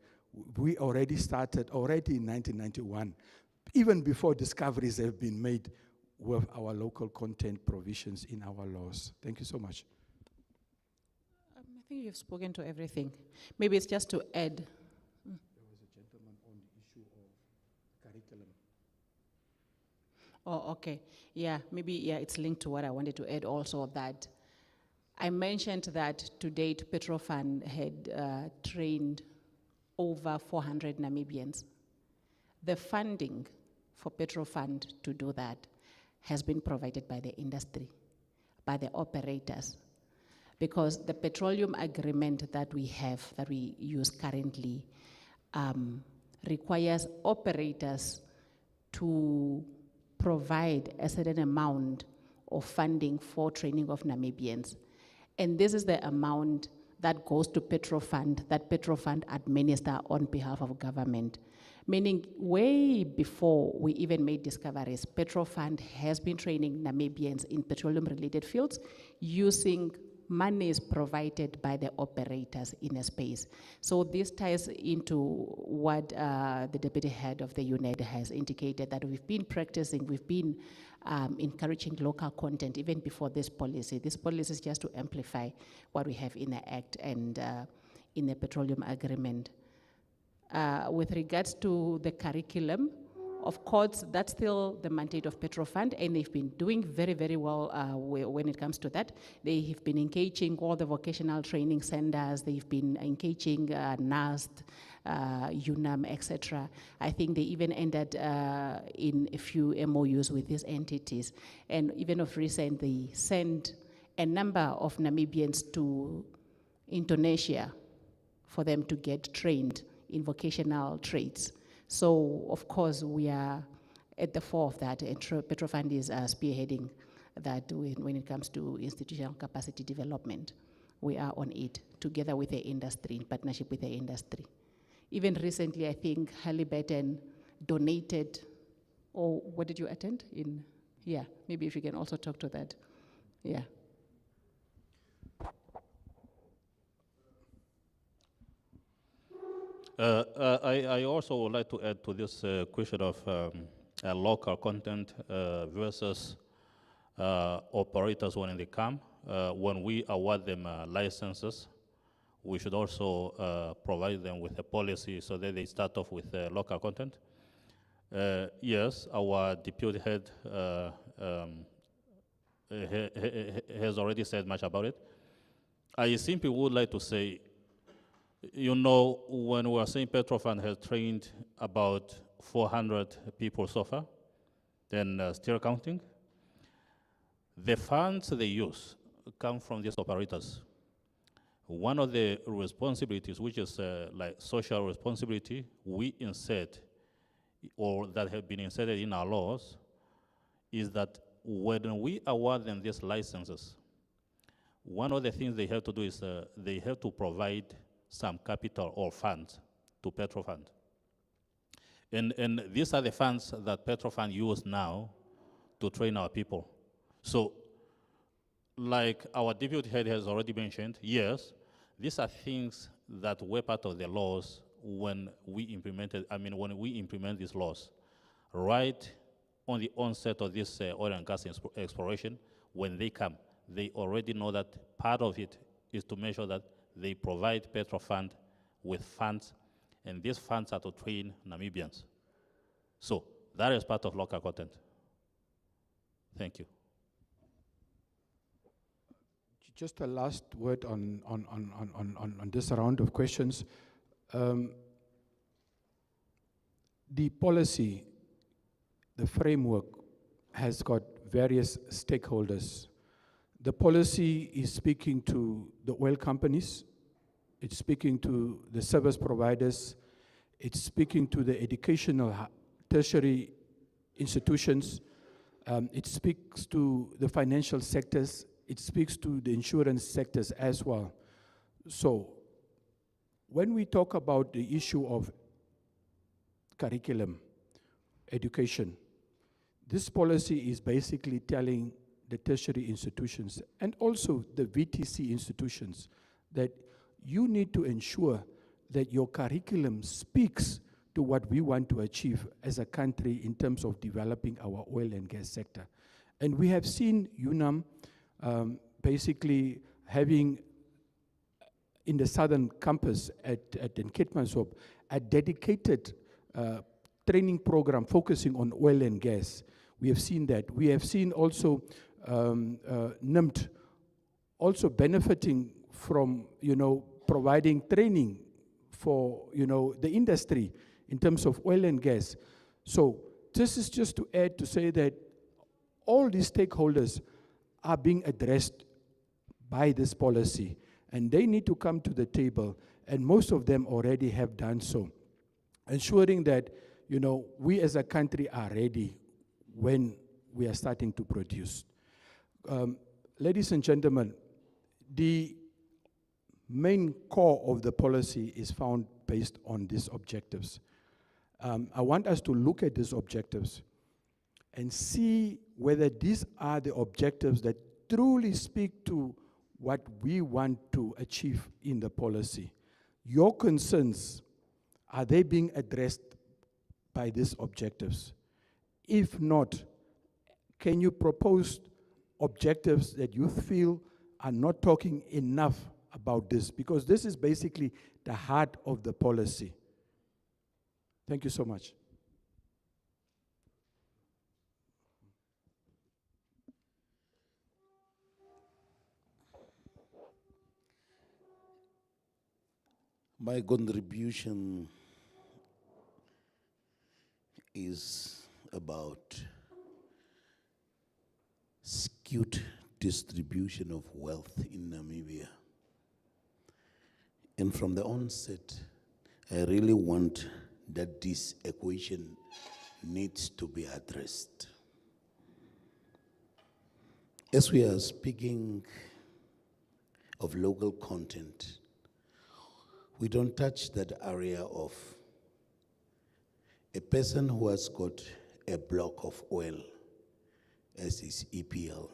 we already started already in 1991, even before discoveries have been made with our local content provisions in our laws. Thank you so much. I think you've spoken to everything. Maybe it's just to add. There was a gentleman on the issue of curriculum. Oh, okay. Yeah, maybe, yeah, it's linked to what I wanted to add also, that I mentioned that to date, Petrofund had trained over 400 Namibians. The funding for Petrofund to do that has been provided by the industry, by the operators, because the petroleum agreement that we have, that we use currently, requires operators to provide a certain amount of funding for training of Namibians. And this is the amount that goes to Petrofund, that Petrofund administer on behalf of government. Meaning way before we even made discoveries, Petrofund has been training Namibians in petroleum-related fields using monies provided by the operators in a space. So this ties into what the deputy head of the UNED has indicated, that we've been practicing, we've been encouraging local content even before this policy. This policy is just to amplify what we have in the Act and in the petroleum agreement. With regards to the curriculum, of course, that's still the mandate of Petrofund, and they've been doing very, very well when it comes to that. They have been engaging all the vocational training centers. They've been engaging NAST, UNAM, etc. I think they even ended in a few MOUs with these entities. And even of recent, they sent a number of Namibians to Indonesia for them to get trained in vocational trades. So, of course, we are at the fore of that, and Petrofund is spearheading that when it comes to institutional capacity development, we are on it together with the industry, in partnership with the industry. Even recently, I think Halliburton donated, or what did you attend in? Yeah, maybe if you can also talk to that. Yeah. I also would like to add to this question of local content versus operators when they come. When we award them licenses, we should also provide them with a policy so that they start off with local content. Yes, our deputy head has already said much about it. I simply would like to say, you know, when we are saying Petrofund has trained about 400 people so far, then still counting, the funds they use come from these operators. One of the responsibilities, which is like social responsibility, we insert, or that have been inserted in our laws, is that when we award them these licenses, one of the things they have to do is they have to provide some capital or funds to Petrofund. And these are the funds that Petrofund use now to train our people. So, like our deputy head has already mentioned, yes, these are things that were part of the laws when we implement these laws. Right on the onset of this oil and gas exploration, when they come, they already know that part of it is to make sure that they provide Petrofund with funds, and these funds are to train Namibians. So that is part of local content. Thank you. Just a last word on this round of questions. The policy, the framework, has got various stakeholders. The policy is speaking to the oil companies, it's speaking to the service providers, it's speaking to the educational tertiary institutions, it speaks to the financial sectors, it speaks to the insurance sectors as well. So, when we talk about the issue of curriculum, education, this policy is basically telling the tertiary institutions and also the VTC institutions that you need to ensure that your curriculum speaks to what we want to achieve as a country in terms of developing our oil and gas sector. And we have seen UNAM basically having in the southern campus at Nkitmansop a dedicated training program focusing on oil and gas. We have seen that. We have seen also NIMT also benefiting from, providing training for, the industry in terms of oil and gas. So this is just to add to say that all these stakeholders are being addressed by this policy, and they need to come to the table, and most of them already have done so, ensuring that, we as a country are ready when we are starting to produce. Ladies and gentlemen, the main core of the policy is found based on these objectives. I want us to look at these objectives and see whether these are the objectives that truly speak to what we want to achieve in the policy. Your concerns, are they being addressed by these objectives? If not, can you propose objectives that you feel are not talking enough about this? Because this is basically the heart of the policy. Thank you so much. My contribution is about skewed distribution of wealth in Namibia. And from the onset, I really want that this equation needs to be addressed. As we are speaking of local content, we don't touch that area of a person who has got a block of oil as his EPL,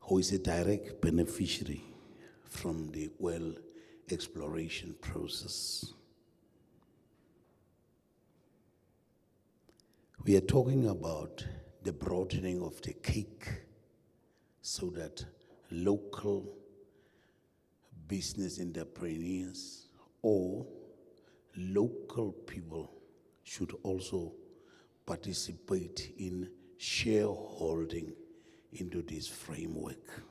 who is a direct beneficiary from the oil exploration process. We are talking about the broadening of the cake so that local business entrepreneurs or local people should also participate in shareholding into this framework.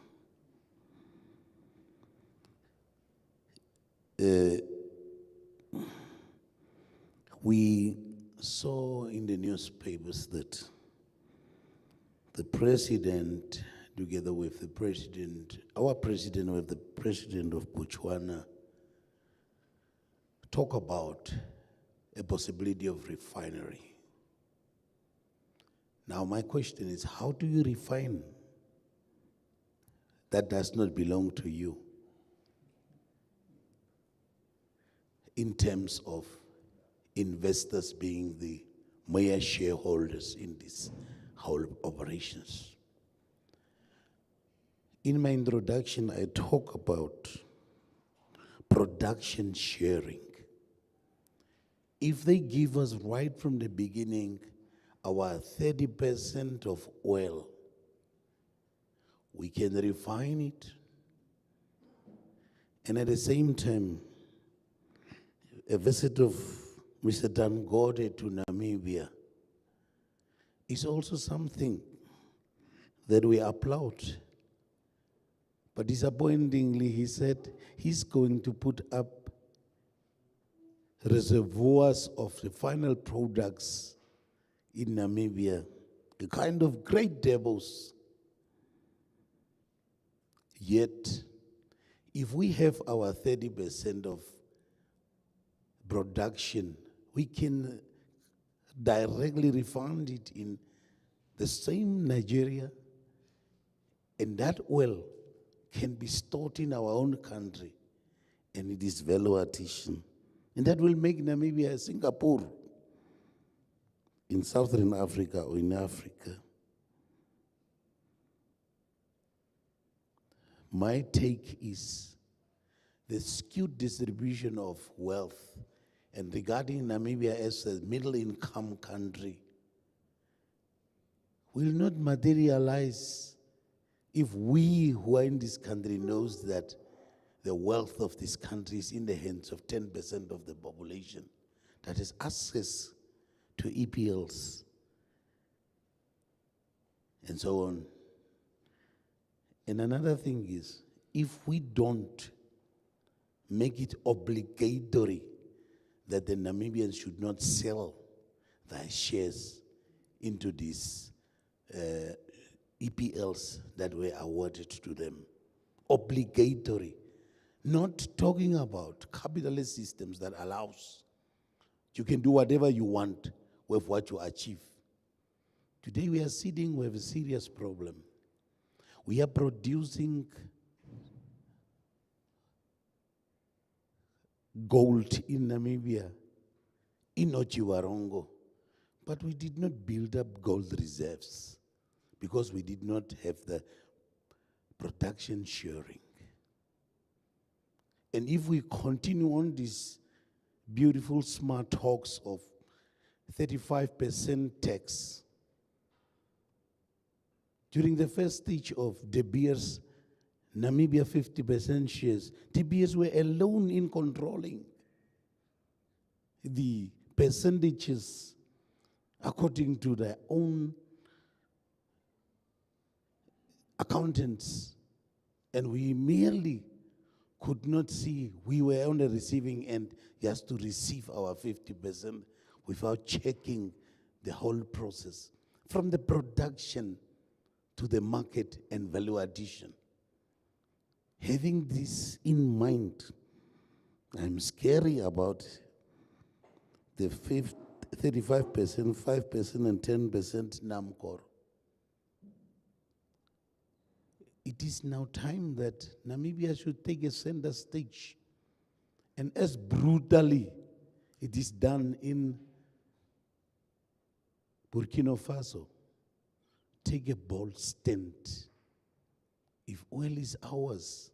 We saw in the newspapers that the president, together with the president, our president with the president of Botswana, talk about a possibility of refinery. Now my question is, how do you refine that does not belong to you in terms of investors being the major shareholders in these whole operations? In my introduction, I talk about production sharing. If they give us right from the beginning our 30% of oil, we can refine it, and at the same time, a visit of Mr. Dangode to Namibia is also something that we applaud. But disappointingly, he said he's going to put up reservoirs of the final products in Namibia, the kind of great devils. Yet, if we have our 30% of production, we can directly refund it in the same Nigeria, and that oil can be stored in our own country, and it is value addition. And that will make Namibia a Singapore in Southern Africa or in Africa. My take is the skewed distribution of wealth, and regarding Namibia as a middle-income country, will not materialize if we who are in this country knows that the wealth of this country is in the hands of 10% of the population that has access to EPLs and so on. And another thing is, if we don't make it obligatory that the Namibians should not sell their shares into these EPLs that were awarded to them, obligatory, not talking about capitalist systems that allows you can do whatever you want with what you achieve. Today we are sitting with a serious problem. We are producing gold in Namibia, in Otjiwarongo, but we did not build up gold reserves because we did not have the production sharing. And if we continue on these beautiful smart talks of 35% tax, during the first stage of De Beers Namibia 50% shares, De Beers were alone in controlling the percentages according to their own accountants. And we merely could not see, we were on the receiving end just to receive our 50% without checking the whole process, from the production to the market and value addition. Having this in mind, I'm scary about the 35%, 5% and 10% NAMCOR. it is now time that Namibia should take a center stage. And as brutally it is done in Burkina Faso, take a bold stand. If oil is ours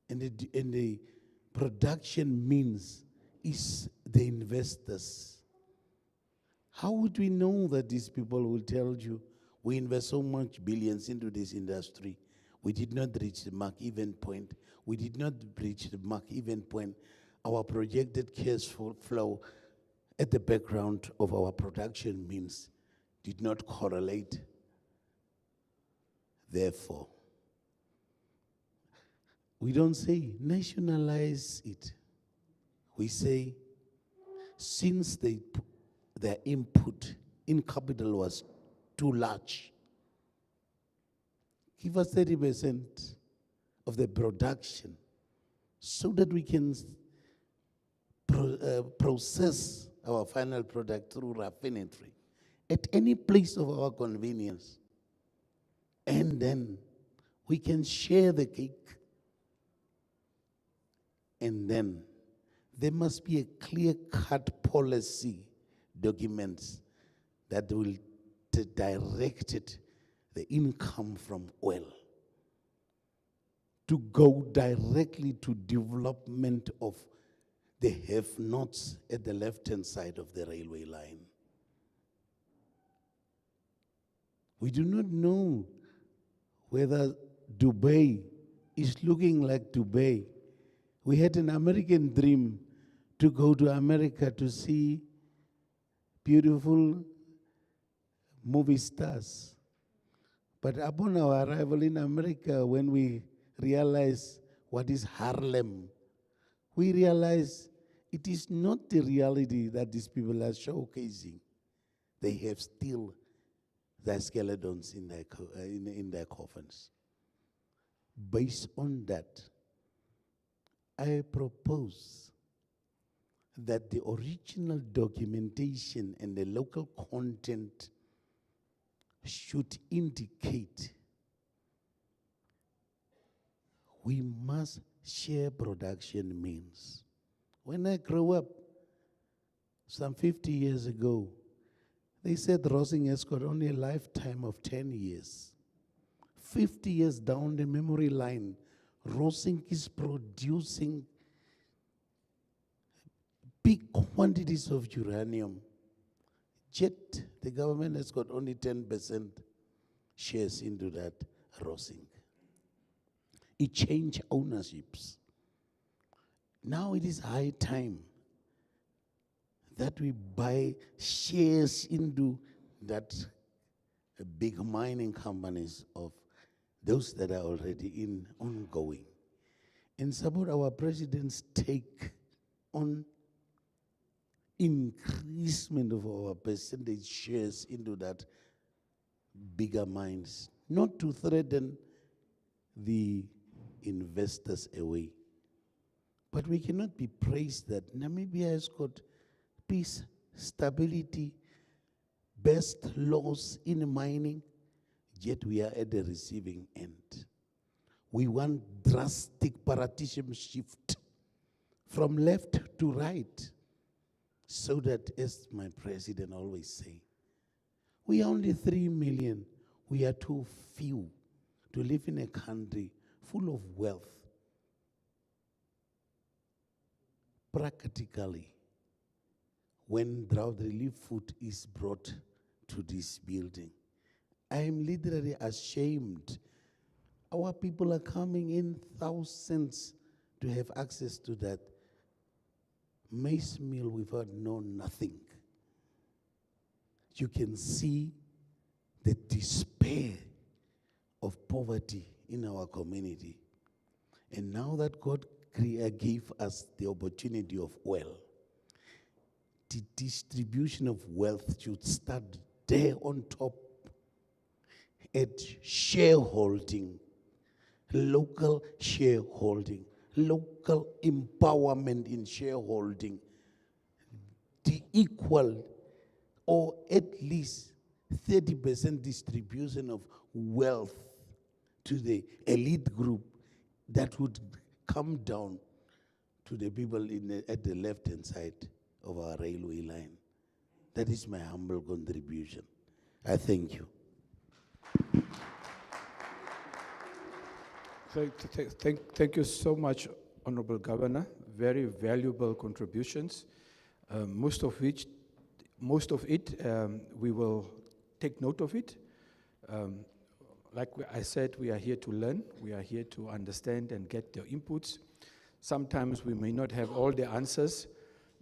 and the production means is the investors, how would we know that these people will tell you, we invest so much billions into this industry, we did not reach the mark-even point, we did not reach the mark-even point, our projected cash flow at the background of our production means did not correlate. Therefore, we don't say nationalize it. We say, since their input in capital was too large, give us 30% of the production so that we can process our final product through raffinery at any place of our convenience. And then we can share the cake. And then there must be a clear-cut policy documents that will direct the income from oil to go directly to development of the have-nots at the left-hand side of the railway line. We do not know whether Dubai is looking like Dubai. We had an American dream to go to America to see beautiful movie stars. But upon our arrival in America, when we realized what is Harlem, we realized it is not the reality that these people are showcasing. They have still their skeletons in their coffins. Based on that, I propose that the original documentation and the local content should indicate we must share production means. When I grew up, some 50 years ago, they said Rosing has got only a lifetime of 10 years. 50 years down the memory line, Rosing is producing big quantities of uranium. Yet the government has got only 10% shares into that Rosing. It changed ownerships. Now it is high time that we buy shares into that big mining companies of those that are already ongoing, and support our president's take on increasement of our percentage shares into that bigger mines, not to threaten the investors away. But we cannot be praised that Namibia has got peace, stability, best laws in mining, yet we are at the receiving end. We want drastic paradigm shift from left to right, so that, as my president always say, we are only 3 million. We are too few to live in a country full of wealth. Practically, when drought relief food is brought to this building, I am literally ashamed. Our people are coming in thousands to have access to that maize meal without knowing nothing. You can see the despair of poverty in our community. And now that God gave us the opportunity of oil, the distribution of wealth should start there on top at shareholding, local shareholding, local empowerment in shareholding, the equal or at least 30% distribution of wealth to the elite group that would come down to the people at the left-hand side of our railway line. That is my humble contribution. I thank you. Thank you so much, Honorable Governor. Very valuable contributions. Most of it, we will take note of it. Like I said, we are here to learn. We are here to understand and get their inputs. Sometimes we may not have all the answers,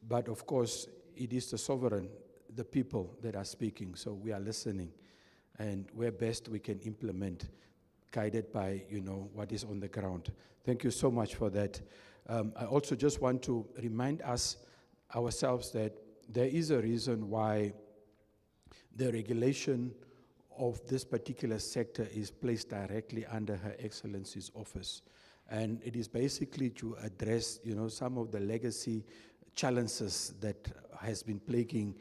but of course, it is the sovereign, the people that are speaking. So we are listening, and where best we can implement, guided by, what is on the ground. Thank you so much for that. I also just want to remind ourselves that there is a reason why the regulation of this particular sector is placed directly under Her Excellency's office. And it is basically to address, some of the legacy challenges that has been plaguing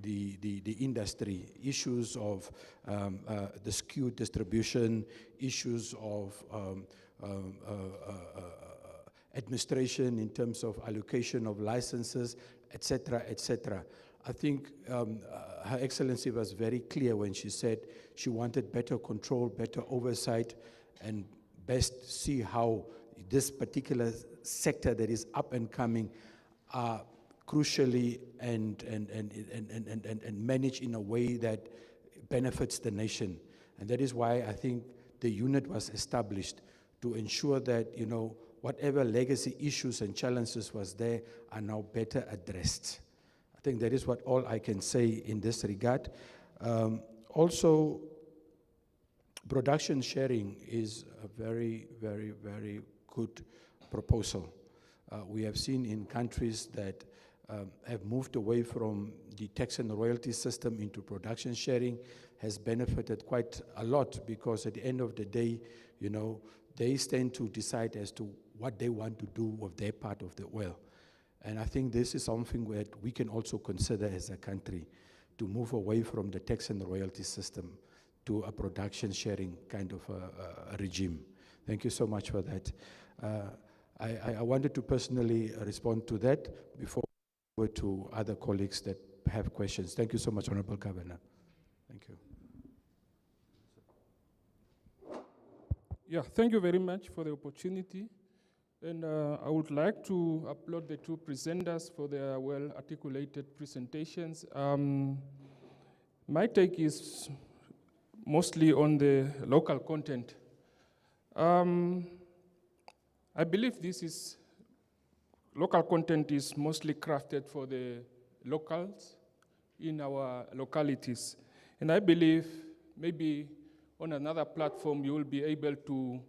the industry, issues of the skewed distribution, issues of administration in terms of allocation of licenses, etc., etc. I think Her Excellency was very clear when she said she wanted better control, better oversight, and best see how this particular sector that is up and coming are crucially and managed in a way that benefits the nation. And that is why I think the unit was established to ensure that, whatever legacy issues and challenges was there are now better addressed. I think that is what all I can say in this regard. Also, production sharing is a very, very, very good proposal. We have seen in countries that have moved away from the tax and royalty system into production sharing has benefited quite a lot, because at the end of the day, they stand to decide as to what they want to do with their part of the oil. And I think this is something that we can also consider as a country, to move away from the tax and royalty system to a production sharing kind of a regime. Thank you so much for that. I wanted to personally respond to that before we go to other colleagues that have questions. Thank you so much, Honorable Governor. Thank you. Yeah, thank you very much for the opportunity. And I would like to applaud the two presenters for their well-articulated presentations. My take is mostly on the local content. I believe local content is mostly crafted for the locals in our localities. And I believe maybe on another platform you will be able to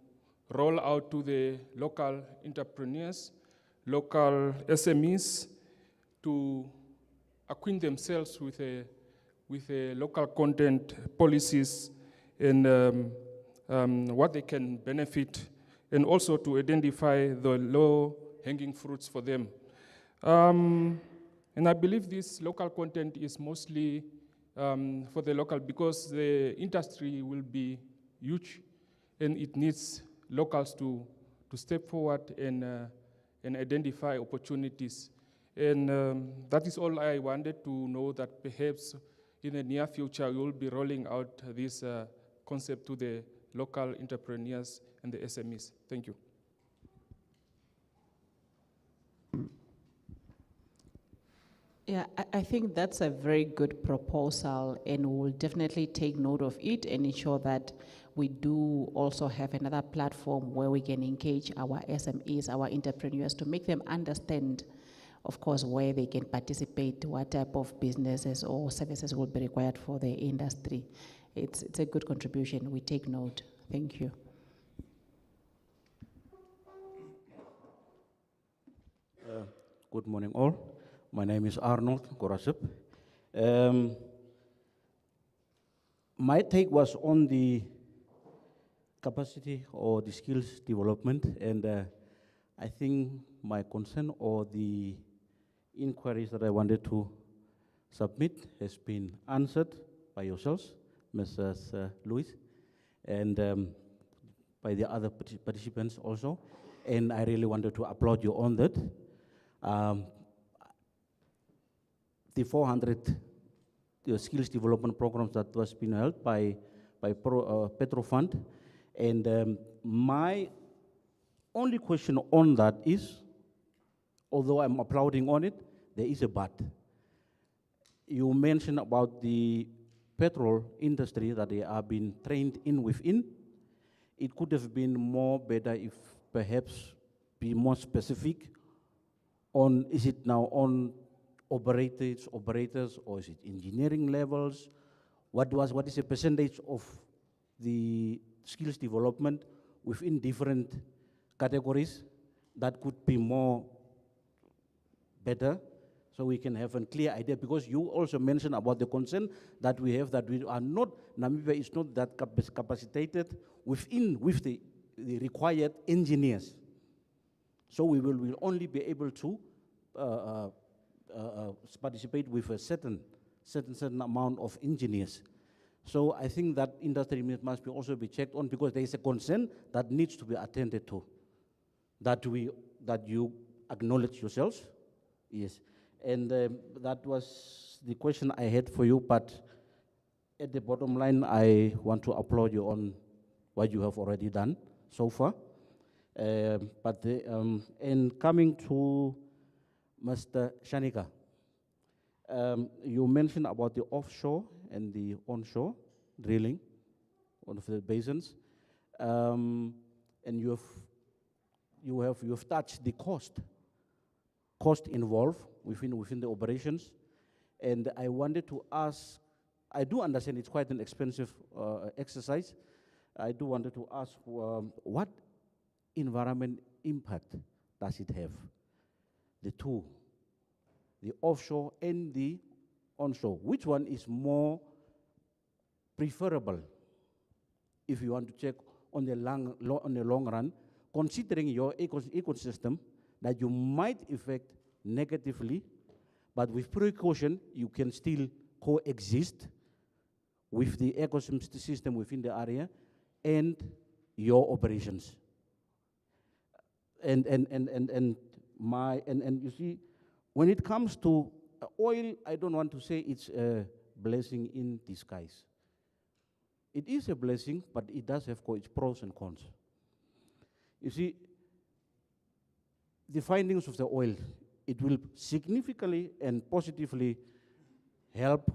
roll out to the local entrepreneurs, local SMEs, to acquaint themselves with local content policies and what they can benefit, and also to identify the low-hanging fruits for them. And I believe this local content is mostly for the local, because the industry will be huge and it needs locals to step forward and identify opportunities. And that is all I wanted to know, that perhaps in the near future we will be rolling out this concept to the local entrepreneurs and the SMEs. Thank you. Yeah, I think that's a very good proposal, and we'll definitely take note of it and ensure that we do also have another platform where we can engage our SMEs, our entrepreneurs, to make them understand, of course, where they can participate, what type of businesses or services will be required for the industry. It's a good contribution. We take note. Thank you. Good morning, all. My name is Arnold Gorasip. My take was on the capacity or the skills development, and I think my concern or the inquiries that I wanted to submit has been answered by yourselves, Mrs. Louis. And by the other participants also, and I really wanted to applaud you on that. The 400 skills development programs that was being held by Petro Fund, and my only question on that is, although I'm applauding on it, there is a but. You mentioned about the petrol industry that they are being trained in within. It could have been more better if perhaps be more specific on, is it now on operators, or is it engineering levels? What is the percentage of the skills development within different categories? That could be more better, so we can have a clear idea, because you also mentioned about the concern that we have, that we are not, Namibia is not that capacitated with the required engineers. So we will only be able to participate with a certain amount of engineers. So I think that industry must also be checked on, because there is a concern that needs to be attended to, that you acknowledge yourselves. Yes, and that was the question I had for you, but at the bottom line, I want to applaud you on what you have already done so far. And coming to Mr. Shanika, you mentioned about the offshore and the onshore drilling, one of the basins, and you have touched the cost involved within the operations, and I wanted to ask. I do understand it's quite an expensive exercise. I do wanted to ask what environment impact does it have? The two, the offshore and the onshore. Which one is more preferable if you want to check on the long run, considering your ecosystem that you might affect negatively, but with precaution you can still coexist with the ecosystem within the area and your operations. And you see, when it comes to oil, I don't want to say it's a blessing in disguise. It is a blessing, but it does have its pros and cons. You see, the findings of the oil, it will significantly and positively help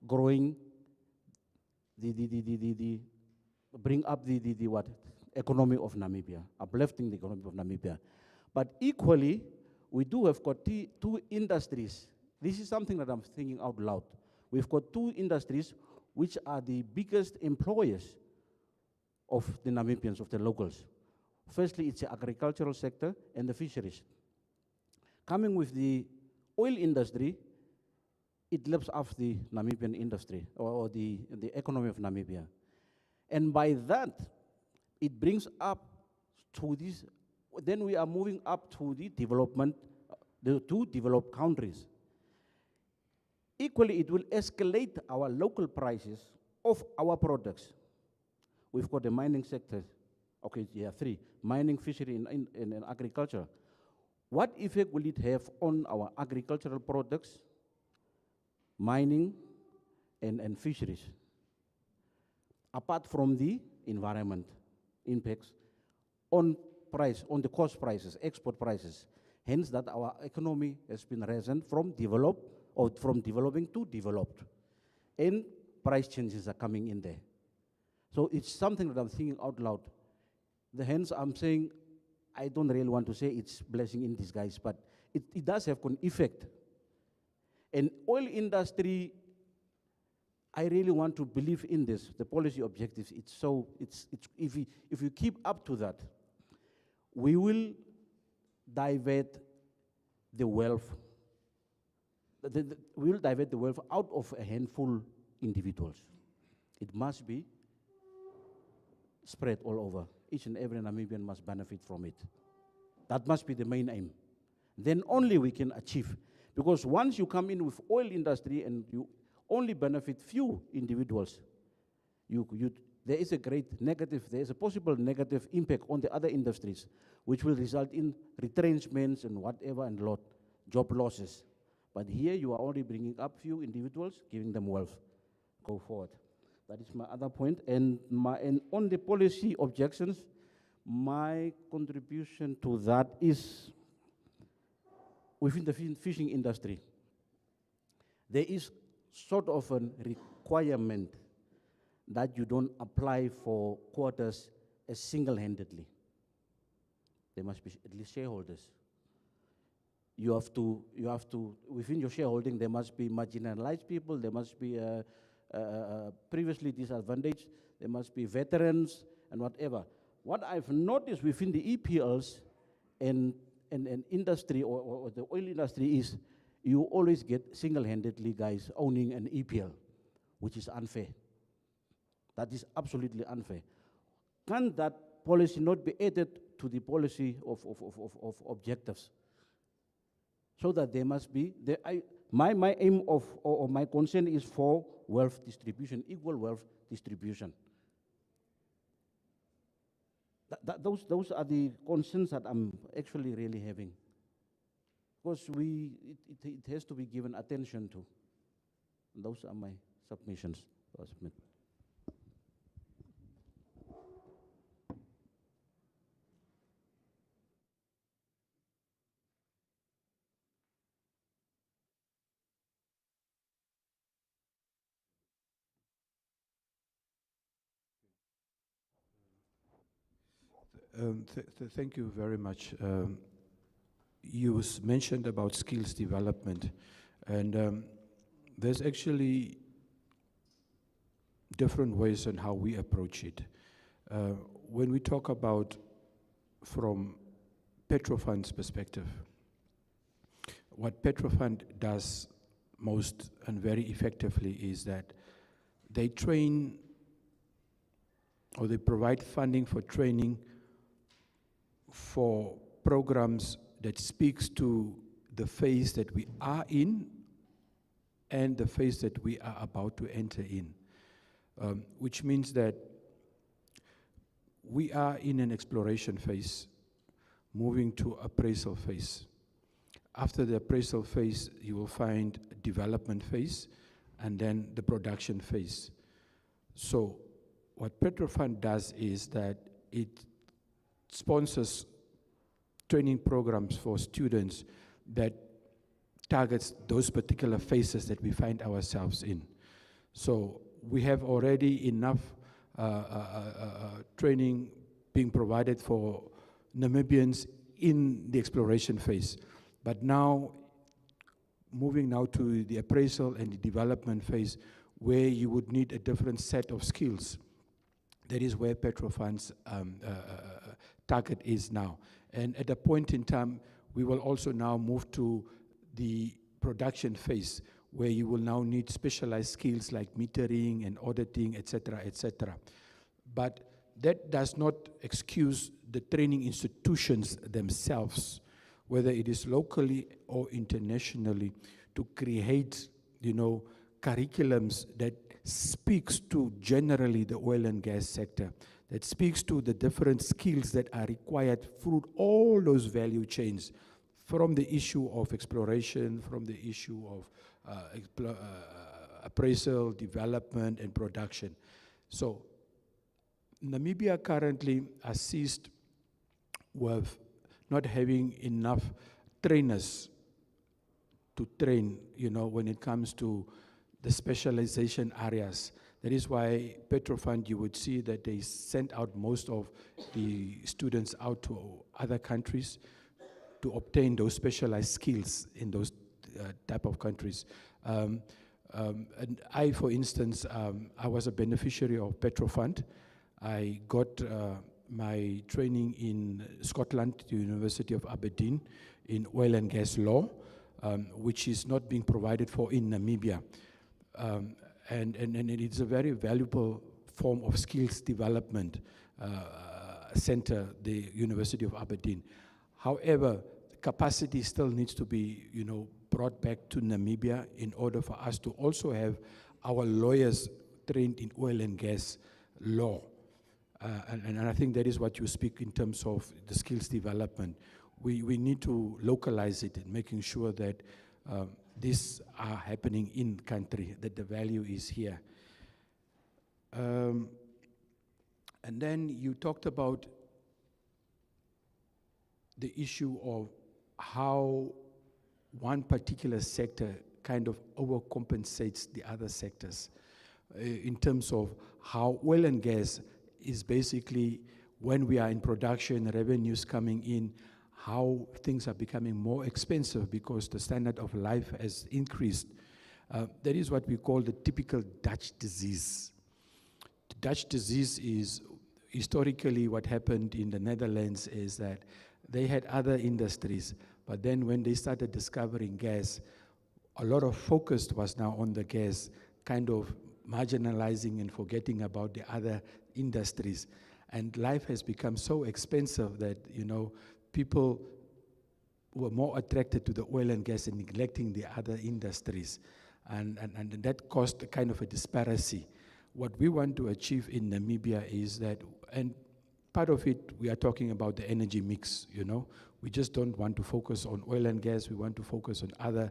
growing bring up the economy of Namibia, uplifting the economy of Namibia. But equally, we do have got two industries. This is something that I'm thinking out loud. We've got two industries which are the biggest employers of the Namibians, of the locals. Firstly, it's the agricultural sector and the fisheries. Coming with the oil industry, it lives off the Namibian industry, or the economy of Namibia. And by that, it brings up to this, then we are moving up to the development, the two developed countries. Equally, it will escalate our local prices of our products. We've got the mining sector. Okay, yeah, three: mining, fishery, and agriculture. What effect will it have on our agricultural products, mining, and fisheries? Apart from the environment impacts on price, on the cost prices, export prices. Hence that our economy has been risen from developing to developed. And price changes are coming in there. So it's something that I'm thinking out loud. Hence I'm saying, I don't really want to say it's blessing in disguise, but it does have an effect. And oil industry, I really want to believe in this, the policy objectives. If you keep up to that, we will divert the wealth. We will divert the wealth out of a handful individuals. It must be spread all over. Each and every Namibian must benefit from it. That must be the main aim. Then only we can achieve. Because once you come in with oil industry and you only benefit few individuals, there is a possible negative impact on the other industries, which will result in retrenchments and whatever and job losses. But here you are already bringing up few individuals, giving them wealth. Go forward. That is my other point. And on the policy objections, my contribution to that is within the fishing industry. There is sort of a requirement that you don't apply for quotas as single-handedly. There must be at least shareholders. You have to, within your shareholding, there must be marginalized people, there must be previously disadvantaged, there must be veterans and whatever. What I've noticed within the EPLs and industry or the oil industry is you always get single-handedly guys owning an EPL, which is unfair. That is absolutely unfair. Can that policy not be added to the policy of objectives? So that there must be, my aim or my concern is for wealth distribution, equal wealth distribution. Those are the concerns that I'm actually really having. Because it has to be given attention to. Those are my submissions. Thank you very much. You mentioned about skills development, and there's actually different ways on how we approach it. When we talk about from Petrofund's perspective, what Petrofund does most and very effectively is that they train or they provide funding for training for programs that speaks to the phase that we are in and the phase that we are about to enter in, which means that we are in an exploration phase, moving to appraisal phase. After the appraisal phase, you will find a development phase and then the production phase. So what Petrofund does is that it sponsors training programs for students that targets those particular phases that we find ourselves in. So we have already enough training being provided for Namibians in the exploration phase. But now, moving now to the appraisal and the development phase, where you would need a different set of skills. That is where Petrofund's target is now. And at a point in time, we will also now move to the production phase, where you will now need specialized skills like metering and auditing, etc., etc. But that does not excuse the training institutions themselves, whether it is locally or internationally, to create, curriculums that speaks to generally the oil and gas sector, that speaks to the different skills that are required through all those value chains, from the issue of exploration, from the issue of appraisal, development, and production. So Namibia currently is seized with not having enough trainers to train, when it comes to the specialization areas. That is why Petrofund, you would see that they sent out most of the students out to other countries to obtain those specialized skills in those type of countries. And I, for instance, I was a beneficiary of Petrofund. I got my training in Scotland, the University of Aberdeen, in oil and gas law, which is not being provided for in Namibia. And it's a very valuable form of skills development center, the University of Aberdeen. However, capacity still needs to be, brought back to Namibia in order for us to also have our lawyers trained in oil and gas law. And I think that is what you speak in terms of the skills development. We need to localize it and making sure that these are happening in country, that the value is here. And then you talked about the issue of how one particular sector kind of overcompensates the other sectors in terms of how oil and gas is basically, when we are in production, revenues coming in, how things are becoming more expensive because the standard of life has increased. That is what we call the typical Dutch disease. The Dutch disease is historically what happened in the Netherlands is that they had other industries, but then when they started discovering gas, a lot of focus was now on the gas, kind of marginalizing and forgetting about the other industries. And life has become so expensive that, you know, people were more attracted to the oil and gas and neglecting the other industries. And that caused a kind of a disparity. What we want to achieve in Namibia is that, and part of it, we are talking about the energy mix, you know. We just don't want to focus on oil and gas. We want to focus on other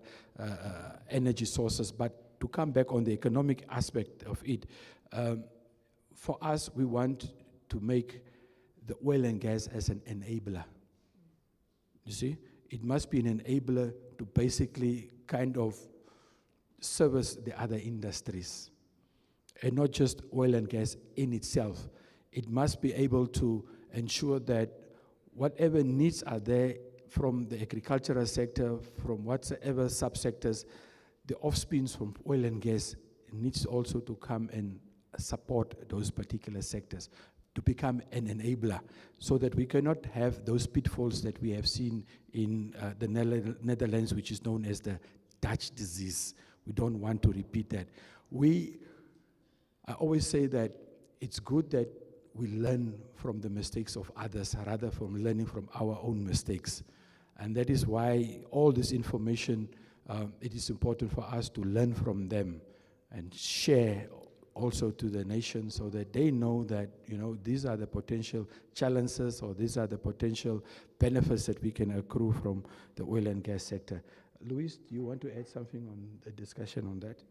energy sources. But to come back on the economic aspect of it, for us, we want to make the oil and gas as an enabler. You see, it must be an enabler to basically kind of service the other industries, and not just oil and gas in itself. It must be able to ensure that whatever needs are there from the agricultural sector, from whatsoever subsectors, the offspins from oil and gas needs also to come and support those particular sectors, to become an enabler, so that we cannot have those pitfalls that we have seen in the Netherlands, which is known as the Dutch disease. We don't want to repeat that. I always say that it's good that we learn from the mistakes of others rather from learning from our own mistakes. And that is why all this information, it is important for us to learn from them and share also to the nation so that they know that, you know, these are the potential challenges or these are the potential benefits that we can accrue from the oil and gas sector. Luis, do you want to add something on the discussion on that?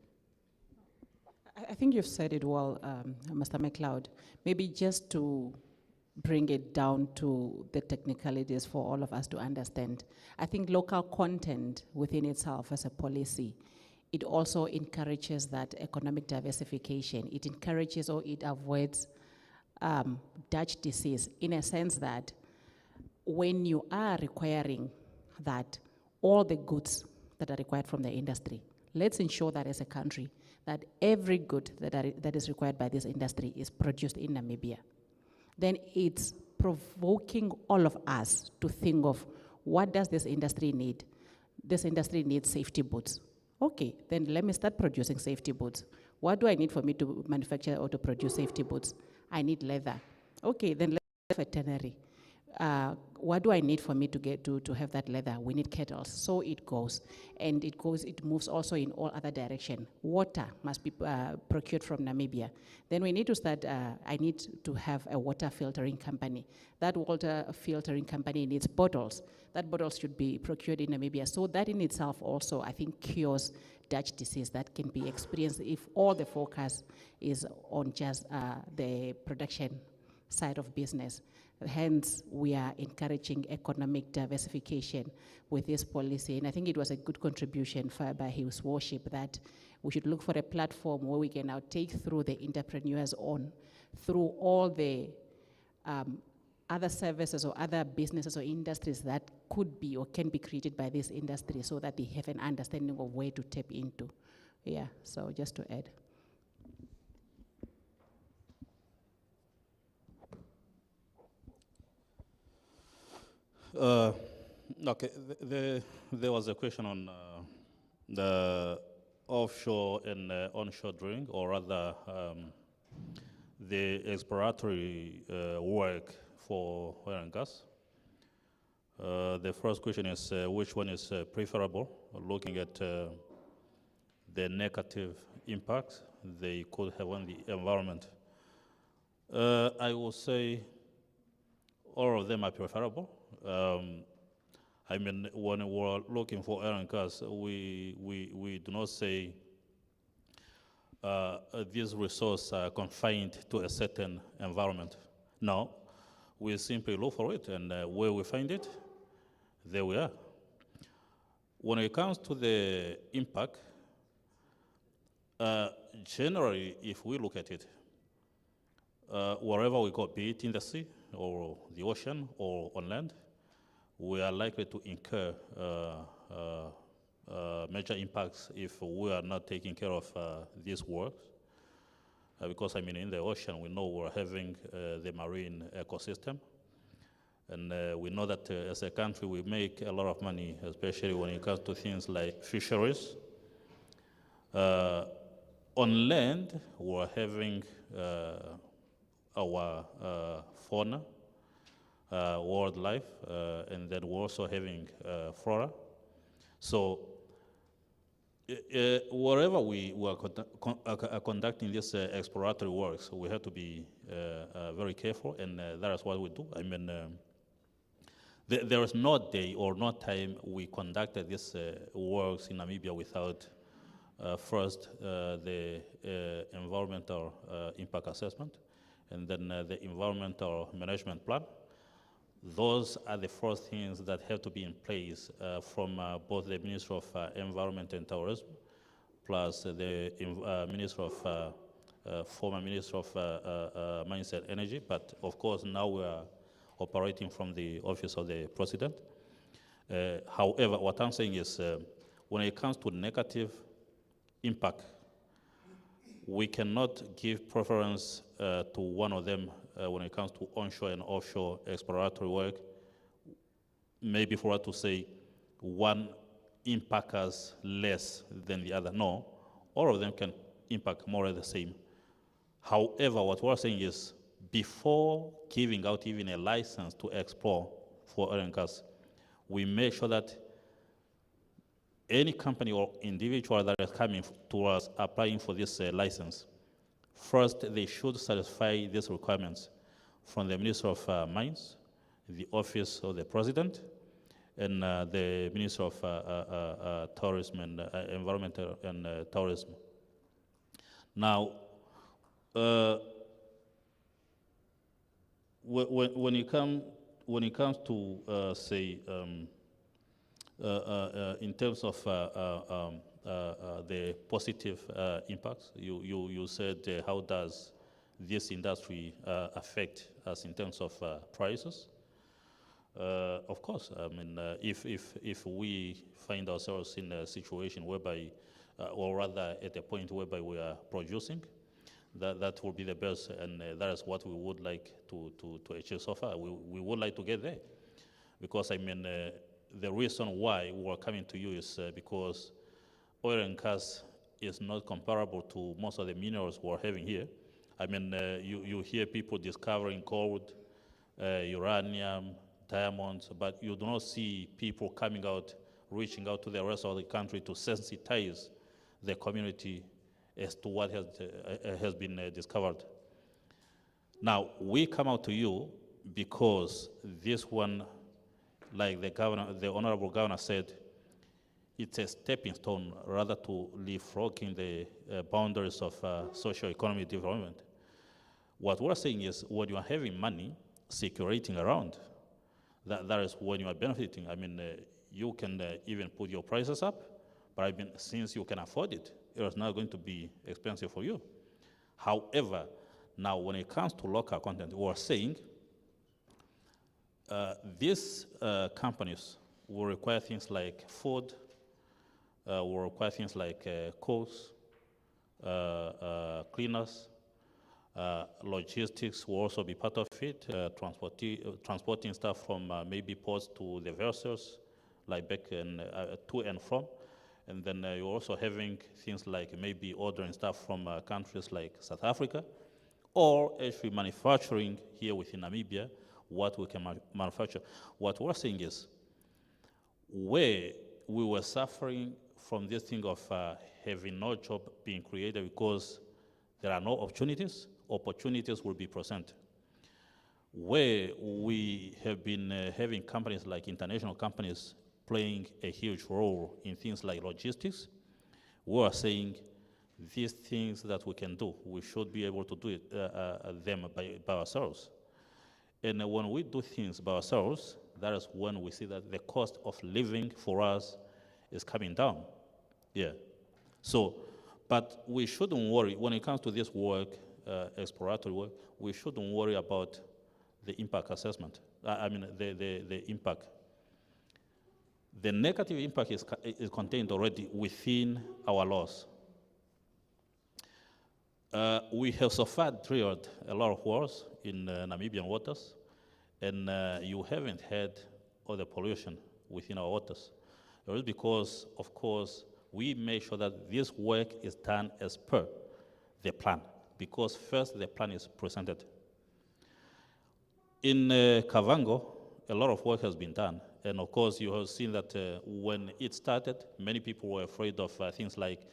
I think you've said it well, Mr. McLeod. Maybe just to bring it down to the technicalities for all of us to understand. I think local content within itself as a policy, it also encourages that economic diversification. It encourages or it avoids Dutch disease in a sense that when you are requiring that all the goods that are required from the industry, let's ensure that as a country, that every good that is required by this industry is produced in Namibia. Then it's provoking all of us to think of, what does this industry need? This industry needs safety boots. Okay, then let me start producing safety boots. What do I need for me to manufacture or to produce safety boots? I need leather. Okay, then let's have a veterinary. What do I need for me to get to have that leather? We need kettles. So it goes. And it moves also in all other direction. Water must be procured from Namibia. Then we need to start, I need to have a water filtering company. That water filtering company needs bottles. That bottles should be procured in Namibia. So that in itself also, I think, cures Dutch disease that can be experienced if all the focus is on just the production side of business. Hence, we are encouraging economic diversification with this policy. And I think it was a good contribution by His Worship that we should look for a platform where we can now take through the entrepreneurs on, through all the other services or other businesses or industries that could be or can be created by this industry so that they have an understanding of where to tap into. Yeah, so just to add. Okay, there was a question on the offshore and onshore drilling, or rather the exploratory work for oil and gas. The first question is which one is preferable, looking at the negative impacts they could have on the environment. I will say all of them are preferable. I mean, when we're looking for oil and gas, we do not say these resources are confined to a certain environment. No, we simply look for it, and where we find it, there we are. When it comes to the impact, generally, if we look at it, wherever we go, be it in the sea or the ocean or on land, we are likely to incur major impacts if we are not taking care of these works. Because, I mean, in the ocean, we know we're having the marine ecosystem. And we know that as a country, we make a lot of money, especially when it comes to things like fisheries. On land, we're having our fauna, wildlife, and then we're also having flora. So wherever we were conducting these exploratory works, we have to be very careful, and that is what we do. I mean, there is no day or no time we conducted these works in Namibia without first the environmental impact assessment, and then the environmental management plan. Those are the first things that have to be in place from both the Minister of Environment and Tourism, plus the Minister of, former Minister of Mines and Energy. But of course, now we are operating from the Office of the President. However, what I'm saying is, when it comes to negative impact, we cannot give preference to one of them when it comes to onshore and offshore exploratory work. Maybe for us to say one impact us less than the other. No, all of them can impact more or less the same. However, what we're saying is, before giving out even a license to explore for oil and gas, we make sure that any company or individual that is coming to us applying for this license, first they should satisfy these requirements from the Minister of Mines, the Office of the President, and the Minister of Tourism and Environmental and Tourism. Now, when it comes to say in terms of the positive impacts, you said how does this industry affect us in terms of prices? Of course, I mean, if we find ourselves in a situation whereby, or rather at a point whereby we are producing, that will be the best, and that is what we would like to achieve so far. We would like to get there, because I mean, the reason why we're coming to you is because oil and gas is not comparable to most of the minerals we're having here. I mean, you hear people discovering gold, uranium, diamonds, but you do not see people coming out, reaching out to the rest of the country to sensitize the community as to what has been discovered. Now, we come out to you because this one, like the Honorable Governor said, it's a stepping stone rather to leapfrogging the boundaries of socio-economic development. What we're saying is, when you are having money circulating around, that is when you are benefiting. I mean, you can even put your prices up, but I mean, since you can afford it, it is not going to be expensive for you. However, now when it comes to local content, we're saying these companies will require things like food, will require things like cooks, cleaners, logistics will also be part of it, transporting stuff from maybe ports to the vessels, like back and to and from. And then you're also having things like maybe ordering stuff from countries like South Africa, or actually manufacturing here within Namibia what we can manufacture. What we're saying is, where we were suffering from this thing of having no job being created because there are no opportunities, opportunities will be present. Where we have been having companies like international companies playing a huge role in things like logistics, we are saying these things that we can do, we should be able to do it, them by ourselves. And when we do things by ourselves, that is when we see that the cost of living for us is coming down. Yeah. So, but we shouldn't worry, when it comes to this work, exploratory work, we shouldn't worry about the impact assessment. The impact. The negative impact is contained already within our laws. We have so far drilled a lot of wells in Namibian waters, and you haven't had all the pollution within our waters. It is because, of course, we make sure that this work is done as per the plan, because first the plan is presented. In Kavango, a lot of work has been done, and of course you have seen that when it started, many people were afraid of things like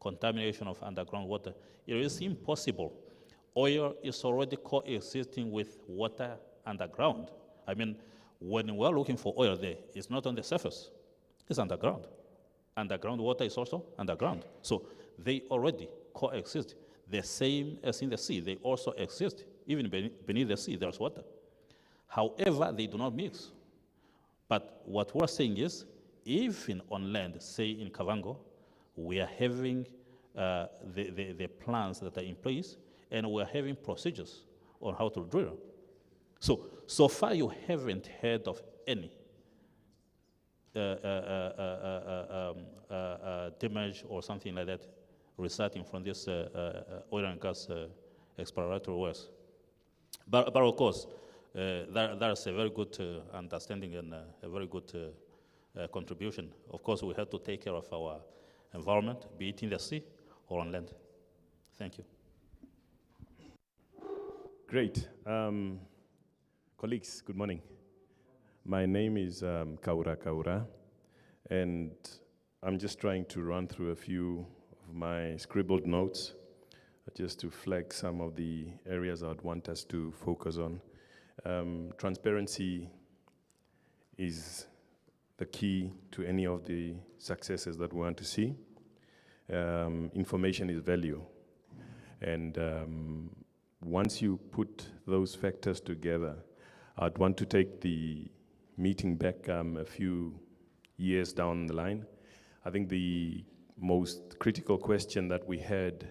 contamination of underground water. It is impossible. Oil is already coexisting with water underground. I mean, when we're looking for oil there, it's not on the surface, it's underground. Underground water is also underground. So they already coexist. The same as in the sea, they also exist. Even beneath the sea, there's water. However, they do not mix. But what we're saying is, even on land, say in Kavango, we are having the plans that are in place, and we're having procedures on how to drill. So far you haven't heard of any damage or something like that resulting from this oil and gas exploratory wells. But of course, there's a very good understanding and a very good contribution. Of course, we have to take care of our environment, be it in the sea or on land. Thank you. Great. Colleagues, good morning. My name is Kaura, and I'm just trying to run through a few of my scribbled notes just to flag some of the areas I'd want us to focus on. Transparency is the key to any of the successes that we want to see. Information is value. And once you put those factors together, I'd want to take the meeting back a few years down the line. I think the most critical question that we had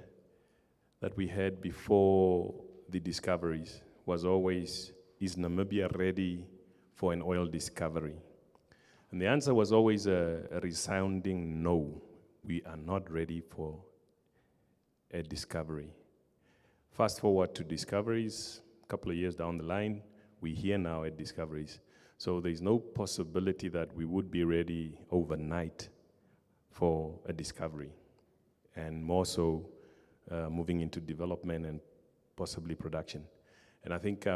before the discoveries was always, is Namibia ready for an oil discovery? And the answer was always a resounding no. We are not ready for a discovery. Fast forward to discoveries, a couple of years down the line, we're here now at discoveries. So there's no possibility that we would be ready overnight for a discovery, and more so moving into development and possibly production. And I think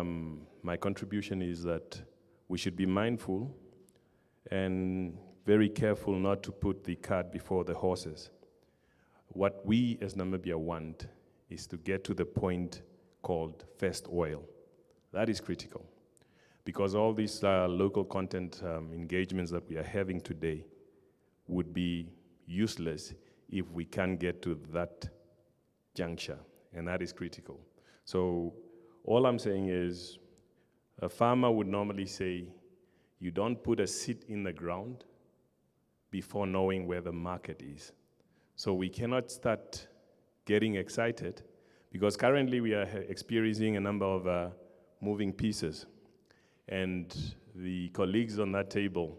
my contribution is that we should be mindful and very careful not to put the cart before the horses. What we as Namibia want is to get to the point called first oil. That is critical, because all these local content engagements that we are having today would be useless if we can't get to that juncture, and that is critical. So all I'm saying is, a farmer would normally say, you don't put a seed in the ground before knowing where the market is. So we cannot start getting excited, because currently we are experiencing a number of moving pieces. And the colleagues on that table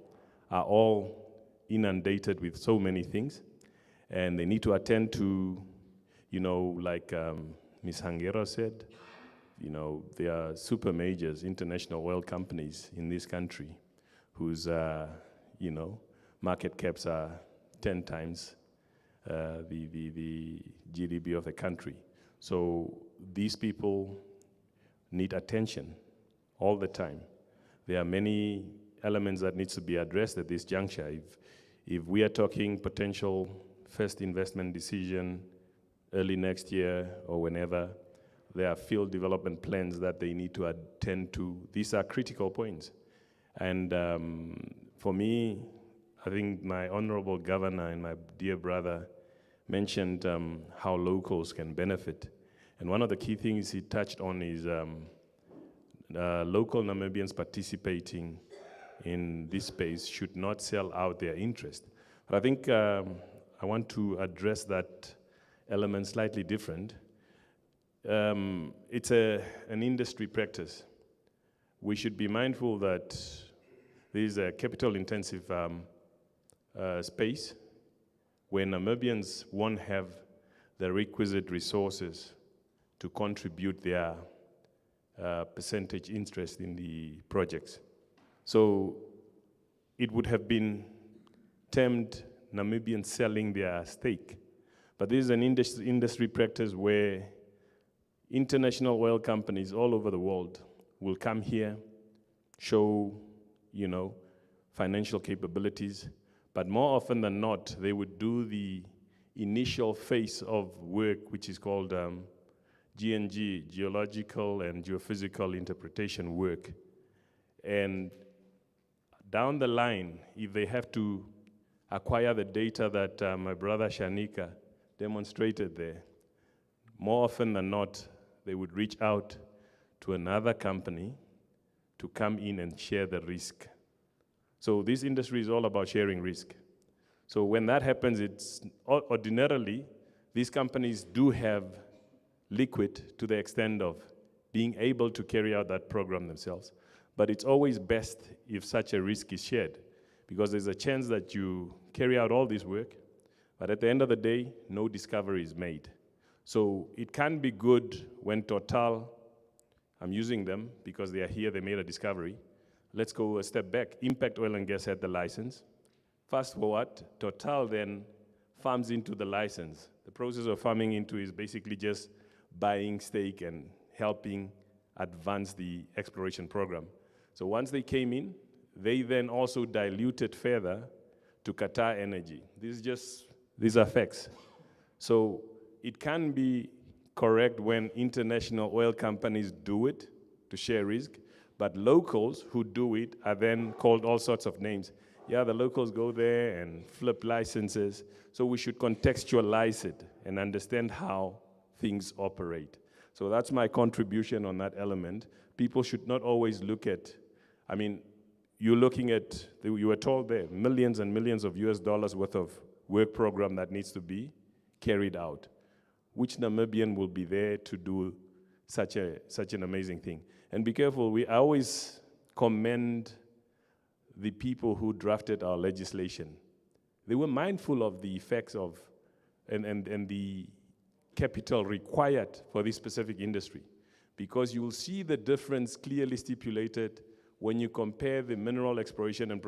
are all inundated with so many things, and they need to attend to, like Ms. Hangero said, there are super majors, international oil companies in this country whose, market caps are 10 times the GDP of the country. So these people need attention all the time. There are many elements that needs to be addressed at this juncture. If we are talking potential first investment decision early next year or whenever, their field development plans that they need to attend to. These are critical points. And for me, I think my honorable governor and my dear brother mentioned how locals can benefit. And one of the key things he touched on is local Namibians participating in this space should not sell out their interest. But I think I want to address that element slightly different. It's an industry practice. We should be mindful that there is a capital-intensive space where Namibians won't have the requisite resources to contribute their percentage interest in the projects. So it would have been termed Namibians selling their stake. But this is an industry practice where international oil companies all over the world will come here, show, financial capabilities, but more often than not, they would do the initial phase of work, which is called GNG, geological and geophysical interpretation work. And down the line, if they have to acquire the data that my brother Shanika demonstrated there, more often than not, they would reach out to another company to come in and share the risk. So this industry is all about sharing risk. So when that happens, it's ordinarily, these companies do have liquid to the extent of being able to carry out that program themselves. But it's always best if such a risk is shared, because there's a chance that you carry out all this work, but at the end of the day, no discovery is made. So it can be good when Total, I'm using them because they are here, they made a discovery. Let's go a step back. Impact Oil and Gas had the license. Fast forward, Total then farms into the license. The process of farming into is basically just buying stake and helping advance the exploration program. So once they came in, they then also diluted further to Qatar Energy. These are facts. So it can be correct when international oil companies do it to share risk, but locals who do it are then called all sorts of names. Yeah, the locals go there and flip licenses. So we should contextualize it and understand how things operate. So that's my contribution on that element. People should not always look at, you're looking at, you were told there, millions and millions of US dollars worth of work program that needs to be carried out. Which Namibian will be there to do such an amazing thing? And be careful, I always commend the people who drafted our legislation. They were mindful of the effects of, and the capital required for this specific industry, because you will see the difference clearly stipulated when you compare the Mineral Exploration and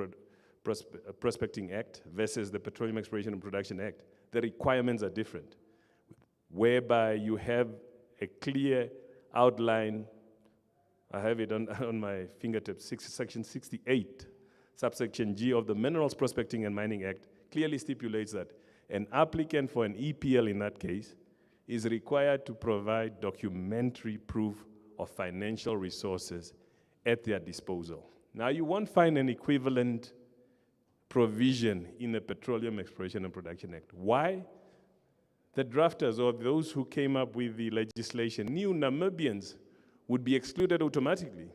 Prospecting Act versus the Petroleum Exploration and Production Act. The requirements are different, whereby you have a clear outline. I have it on my fingertips, Section 68, subsection G of the Minerals Prospecting and Mining Act clearly stipulates that an applicant for an EPL in that case is required to provide documentary proof of financial resources at their disposal. Now, you won't find an equivalent provision in the Petroleum Exploration and Production Act. Why? The drafters or those who came up with the legislation knew Namibians would be excluded automatically,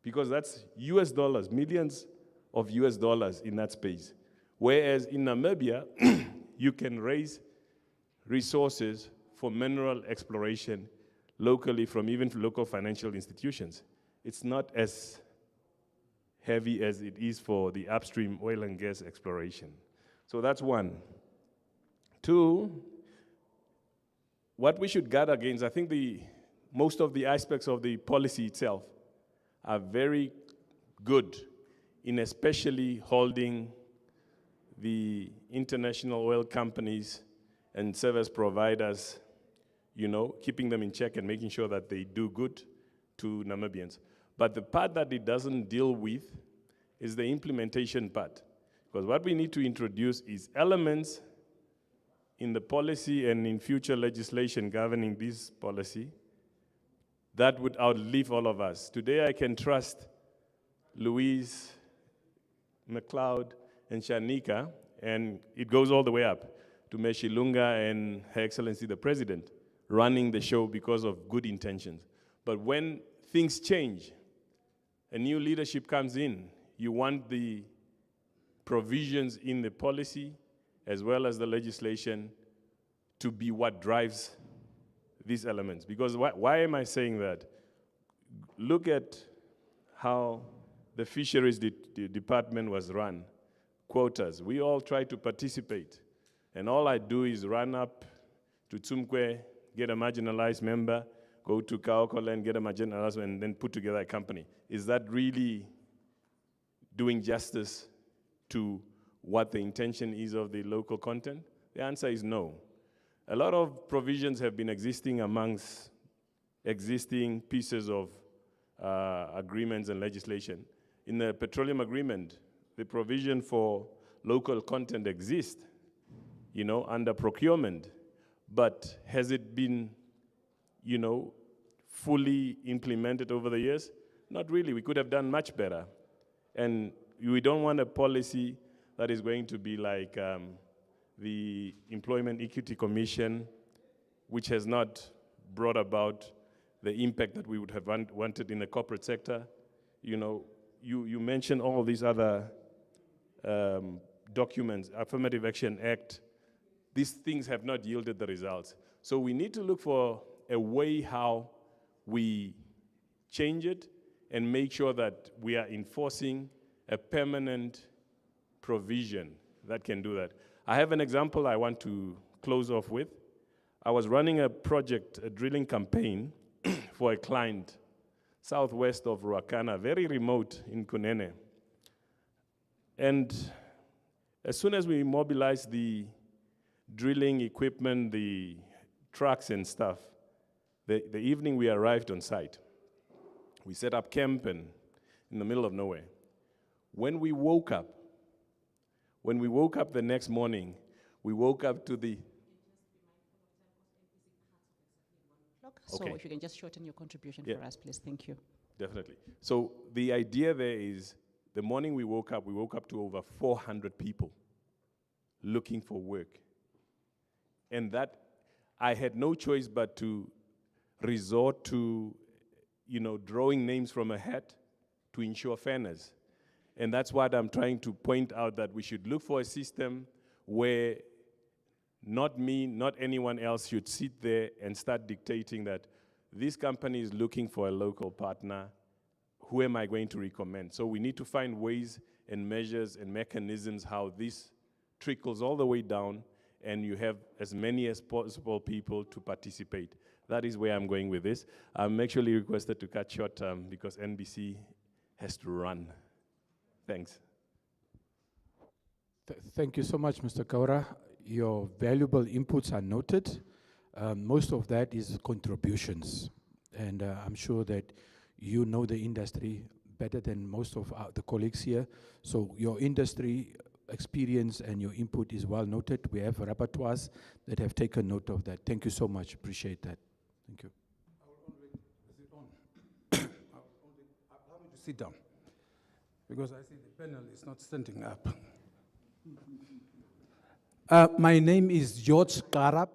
because that's US dollars, millions of US dollars in that space. Whereas in Namibia, you can raise resources for mineral exploration locally from even local financial institutions. It's not as heavy as it is for the upstream oil and gas exploration. So that's one. Two, what we should guard against, I think most of the aspects of the policy itself are very good in especially holding the international oil companies and service providers, keeping them in check and making sure that they do good to Namibians. But the part that it doesn't deal with is the implementation part. Because what we need to introduce is elements in the policy and in future legislation governing this policy that would outlive all of us. Today I can trust Louise, McLeod, and Shanika, and it goes all the way up to Meshilunga and Her Excellency the President, running the show because of good intentions. But when things change, a new leadership comes in, you want the provisions in the policy as well as the legislation to be what drives these elements. Because why am I saying that? Look at how the fisheries department was run. Quotas. We all try to participate. And all I do is run up to Tsumkwe, get a marginalized member, go to Kaokoland, get a marginalized member, and then put together a company. Is that really doing justice to what the intention is of the local content? The answer is no. A lot of provisions have been existing amongst existing pieces of agreements and legislation. In the petroleum agreement, the provision for local content exists, under procurement, but has it been, fully implemented over the years? Not really. We could have done much better. And we don't want a policy that is going to be like the Employment Equity Commission, which has not brought about the impact that we would have wanted in the corporate sector. You mentioned all these other documents, Affirmative Action Act. These things have not yielded the results. So we need to look for a way how we change it and make sure that we are enforcing a permanent provision that can do that. I have an example I want to close off with. I was running a project, a drilling campaign for a client southwest of Ruakana, very remote in Kunene. And as soon as we mobilized the drilling equipment, the trucks and stuff, the evening we arrived on site. We set up camp in the middle of nowhere. When we woke up the next morning, we woke up to the... So Okay. if you can just shorten your contribution Yeah. for us, please. Thank you. Definitely. So the idea there is, the morning we woke up to over 400 people looking for work. And that, I had no choice but to resort to, drawing names from a hat to ensure fairness. And that's what I'm trying to point out, that we should look for a system where not me, not anyone else should sit there and start dictating that this company is looking for a local partner. Who am I going to recommend? So we need to find ways and measures and mechanisms how this trickles all the way down and you have as many as possible people to participate. That is where I'm going with this. I'm actually requested to cut short because NBC has to run. Thanks. Thank you so much, Mr. Kaura. Your valuable inputs are noted. Most of that is contributions. And I'm sure that you know the industry better than most of the colleagues here. So your industry experience and your input is well noted. We have rapporteurs that have taken note of that. Thank you so much. Appreciate that. Thank you. Allow me to sit down, because I see the panel is not standing up. My name is George Karab.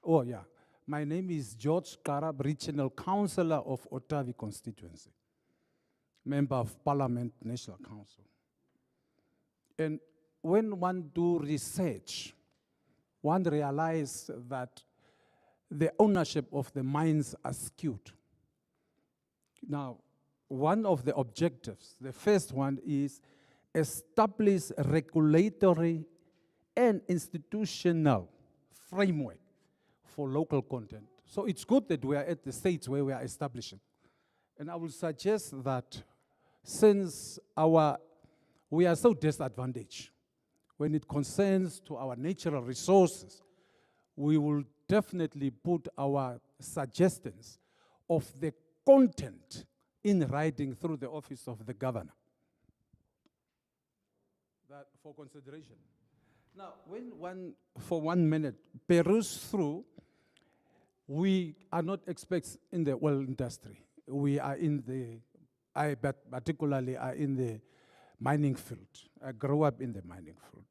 Oh, yeah. My name is George Karab, Regional Councillor of Otavi Constituency, Member of Parliament, National Council. And when one do research, one realizes that the ownership of the mines are skewed. Now, one of the objectives, the first one is establish regulatory and institutional framework for local content. So it's good that we are at the stage where we are establishing. And I will suggest that since we are so disadvantaged when it concerns to our natural resources, we will definitely put our suggestions of the content in writing through the office of the governor. That for consideration. Now, when one, for 1 minute, peruse through we are not experts in the oil industry. We are in the, I particularly are in the mining field. I grew up in the mining field.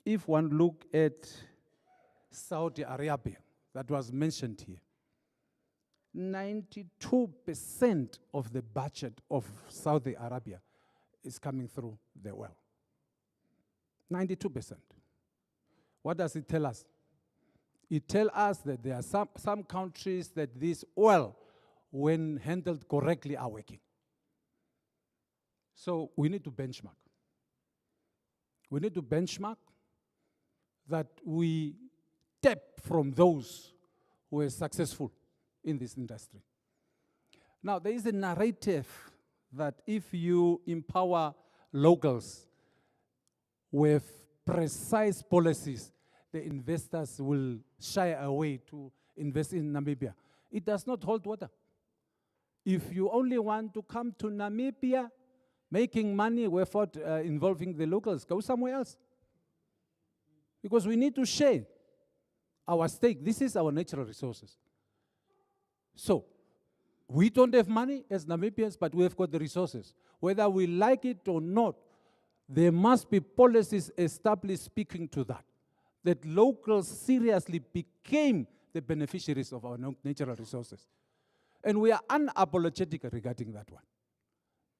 If one look at Saudi Arabia, that was mentioned here, 92% of the budget of Saudi Arabia is coming through the oil. 92%. What does it tell us? It tells us that there are some countries that this oil, when handled correctly, are working. So we need to benchmark. We need to benchmark that we tap from those who are successful in this industry. Now, there is a narrative that if you empower locals with precise policies, the investors will shy away to invest in Namibia. It does not hold water. If you only want to come to Namibia, making money without involving the locals, go somewhere else. Because we need to share our stake. This is our natural resources. So, we don't have money as Namibians, but we have got the resources. Whether we like it or not, there must be policies established speaking to that. That locals seriously became the beneficiaries of our natural resources. And we are unapologetic regarding that one.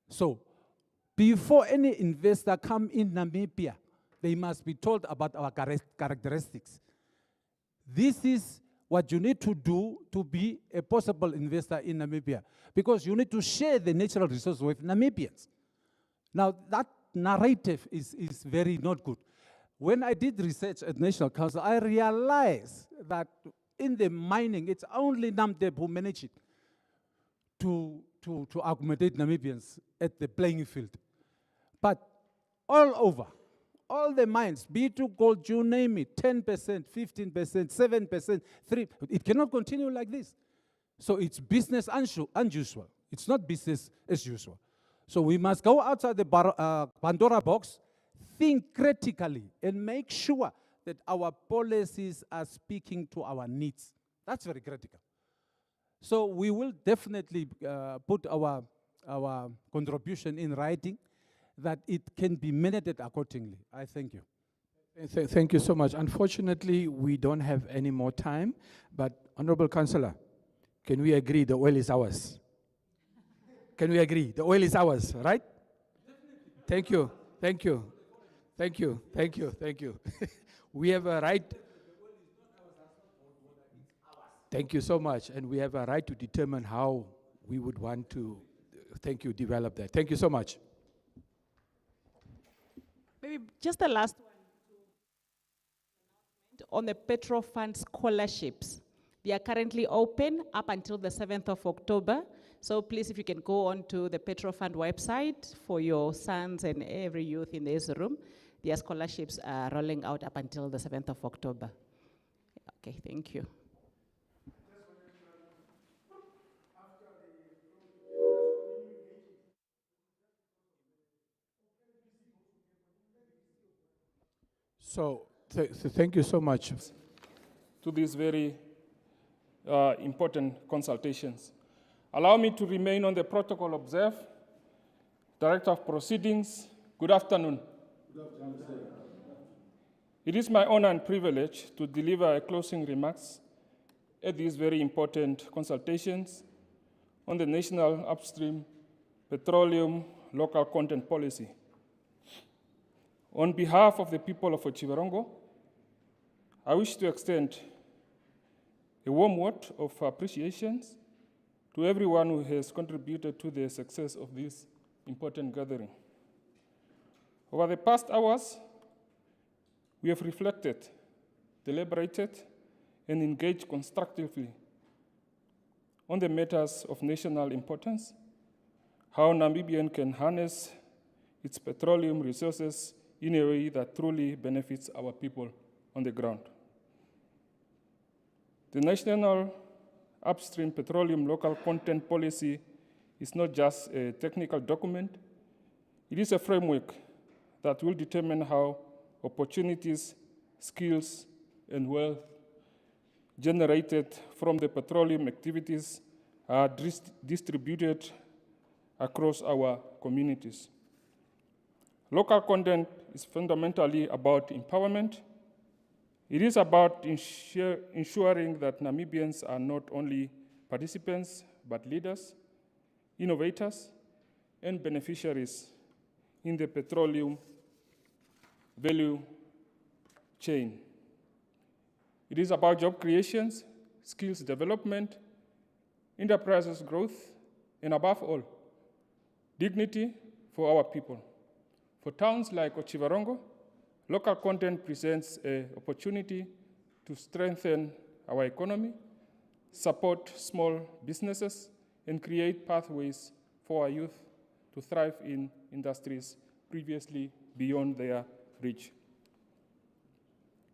So, before any investor come in Namibia, they must be told about our characteristics. This is what you need to do to be a possible investor in Namibia, because you need to share the natural resources with Namibians. Now, that narrative is very not good. When I did research at National Council, I realized that in the mining, it's only Namdeb who managed it to accommodate Namibians at the playing field. But all over, all the mines, B2 gold, you name it, 10%, 15%, 7%, 3%, it cannot continue like this. So it's business unusual. It's not business as usual. So we must go outside the Pandora box, think critically, and make sure that our policies are speaking to our needs. That's very critical. So we will definitely put our contribution in writing, that it can be managed accordingly. I thank you. Thank you so much. Unfortunately, we don't have any more time, but Honorable Councillor, can we agree the oil is ours? Can we agree? The oil is ours, right? Thank you, thank you, thank you, thank you, thank you. We have a right. Thank you so much, and we have a right to determine how we would want to, thank you, develop that. Thank you so much. Maybe just the last one on the Petro Fund scholarships. They are currently open up until the 7th of October. So please, if you can go on to the Petro Fund website for your sons and every youth in this room, their scholarships are rolling out up until the 7th of October. Okay, thank you. So, thank you so much. To these very important consultations. Allow me to remain on the protocol observed. Director of Proceedings, good afternoon. Good afternoon, sir. It is my honor and privilege to deliver a closing remarks at these very important consultations on the National Upstream Petroleum Local Content Policy. On behalf of the people of Otjiwarongo, I wish to extend a warm word of appreciation to everyone who has contributed to the success of this important gathering. Over the past hours, we have reflected, deliberated, and engaged constructively on the matters of national importance, how Namibian can harness its petroleum resources in a way that truly benefits our people on the ground. The National Upstream Petroleum Local Content Policy is not just a technical document, it is a framework that will determine how opportunities, skills, and wealth generated from the petroleum activities are distributed across our communities. Local content is fundamentally about empowerment. It is about ensuring that Namibians are not only participants, but leaders, innovators, and beneficiaries in the petroleum value chain. It is about job creations, skills development, enterprises growth, and above all, dignity for our people. For towns like Otjiwarongo, local content presents an opportunity to strengthen our economy, support small businesses, and create pathways for our youth to thrive in industries previously beyond their reach.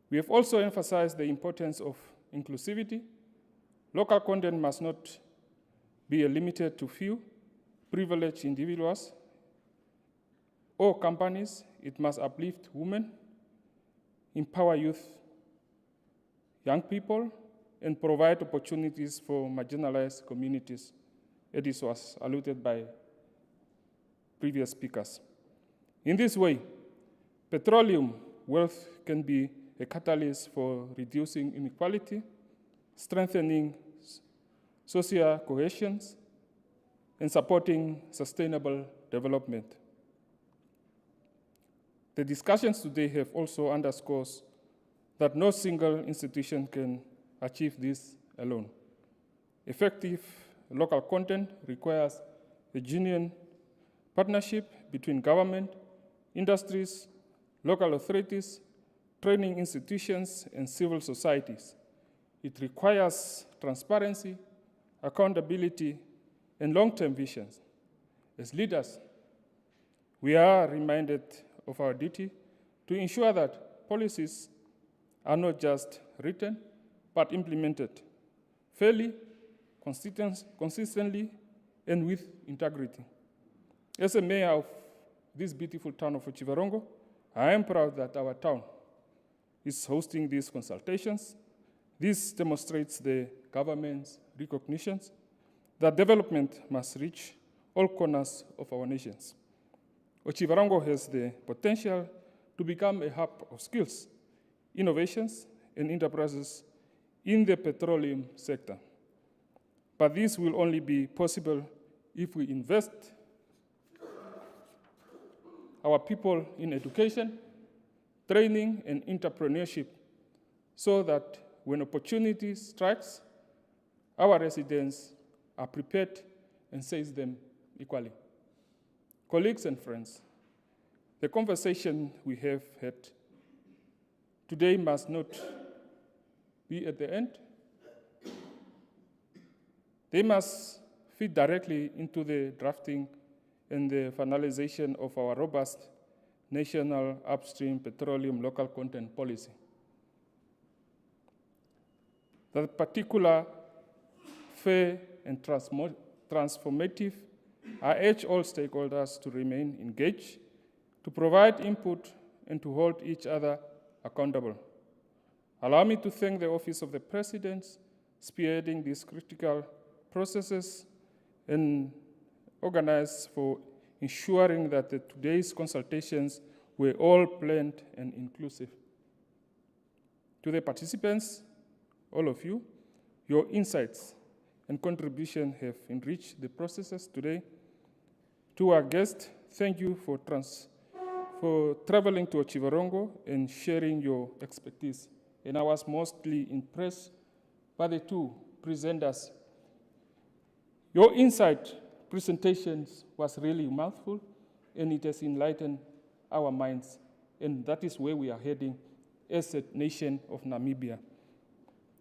We have also emphasized the importance of inclusivity. Local content must not be limited to few privileged individuals or companies. It must uplift women, empower youth, young people, and provide opportunities for marginalized communities. This was alluded by previous speakers. In this way, petroleum wealth can be a catalyst for reducing inequality, strengthening social cohesion, and supporting sustainable development. The discussions today have also underscored that no single institution can achieve this alone. Effective local content requires a genuine partnership between government, industries, local authorities, training institutions, and civil societies. It requires transparency, accountability, and long-term visions. As leaders, we are reminded of our duty to ensure that policies are not just written, but implemented fairly, consistently, and with integrity. As a mayor of this beautiful town of Otjiwarongo, I am proud that our town is hosting these consultations. This demonstrates the government's recognition that development must reach all corners of our nations. Otjiwarongo has the potential to become a hub of skills, innovations, and enterprises in the petroleum sector. But this will only be possible if we invest our people in education, training, and entrepreneurship so that when opportunity strikes, our residents are prepared and seize them equally. Colleagues and friends, the conversation we have had today must not be at the end. They must feed directly into the drafting and the finalization of our robust national upstream petroleum local content policy. That particular fair and transformative, I urge all stakeholders to remain engaged, to provide input, and to hold each other accountable. Allow me to thank the Office of the President, spearheading these critical processes and organize for ensuring that today's consultations were all planned and inclusive. To the participants, all of you, your insights and contribution have enriched the processes today. To our guests, thank you for traveling to Otjiwarongo and sharing your expertise. And I was mostly impressed by the two presenters. Your insight presentations was really mouthful, and it has enlightened our minds. And that is where we are heading as a nation of Namibia.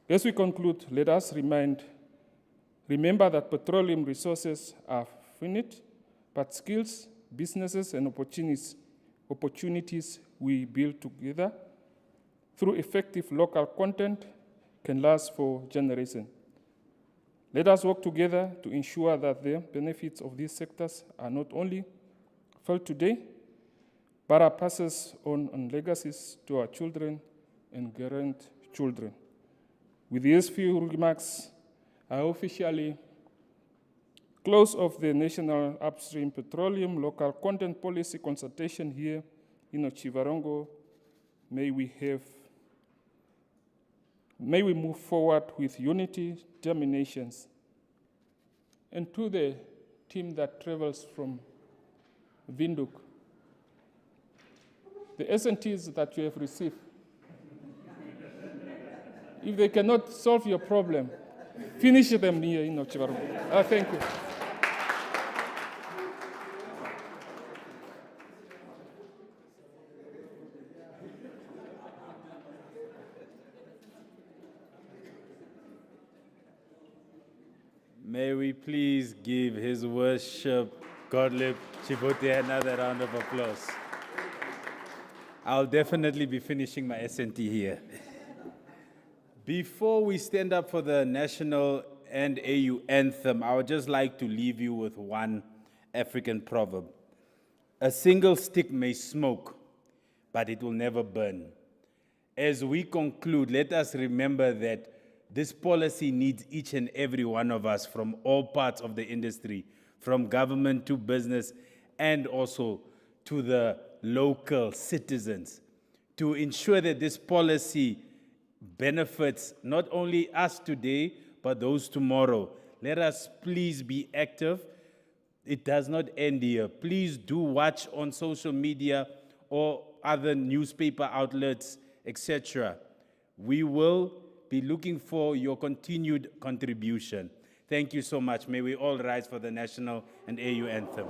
As we conclude, let us remember that petroleum resources are finite, but skills, businesses, and opportunities we build together through effective local content can last for generations. Let us work together to ensure that the benefits of these sectors are not only felt today, but are passed on legacies to our children and grandchildren. With these few remarks, I officially close off the National Upstream Petroleum Local Content Policy consultation here in Otjiwarongo. May we move forward with unity, determinations. And to the team that travels from Windhoek, the S&Ts that you have received, if they cannot solve your problem, finish them here in Otjiwarongo. Thank you. May we please give His Worship Godlip Chibote another round of applause. I'll definitely be finishing my S&T here. Before we stand up for the national and AU anthem, I would just like to leave you with one African proverb. A single stick may smoke, but it will never burn. As we conclude, let us remember that this policy needs each and every one of us from all parts of the industry, from government to business, and also to the local citizens, to ensure that this policy benefits not only us today, but those tomorrow. Let us please be active. It does not end here. Please do watch on social media or other newspaper outlets, etc. We will be looking for your continued contribution. Thank you so much. May we all rise for the national and AU anthem.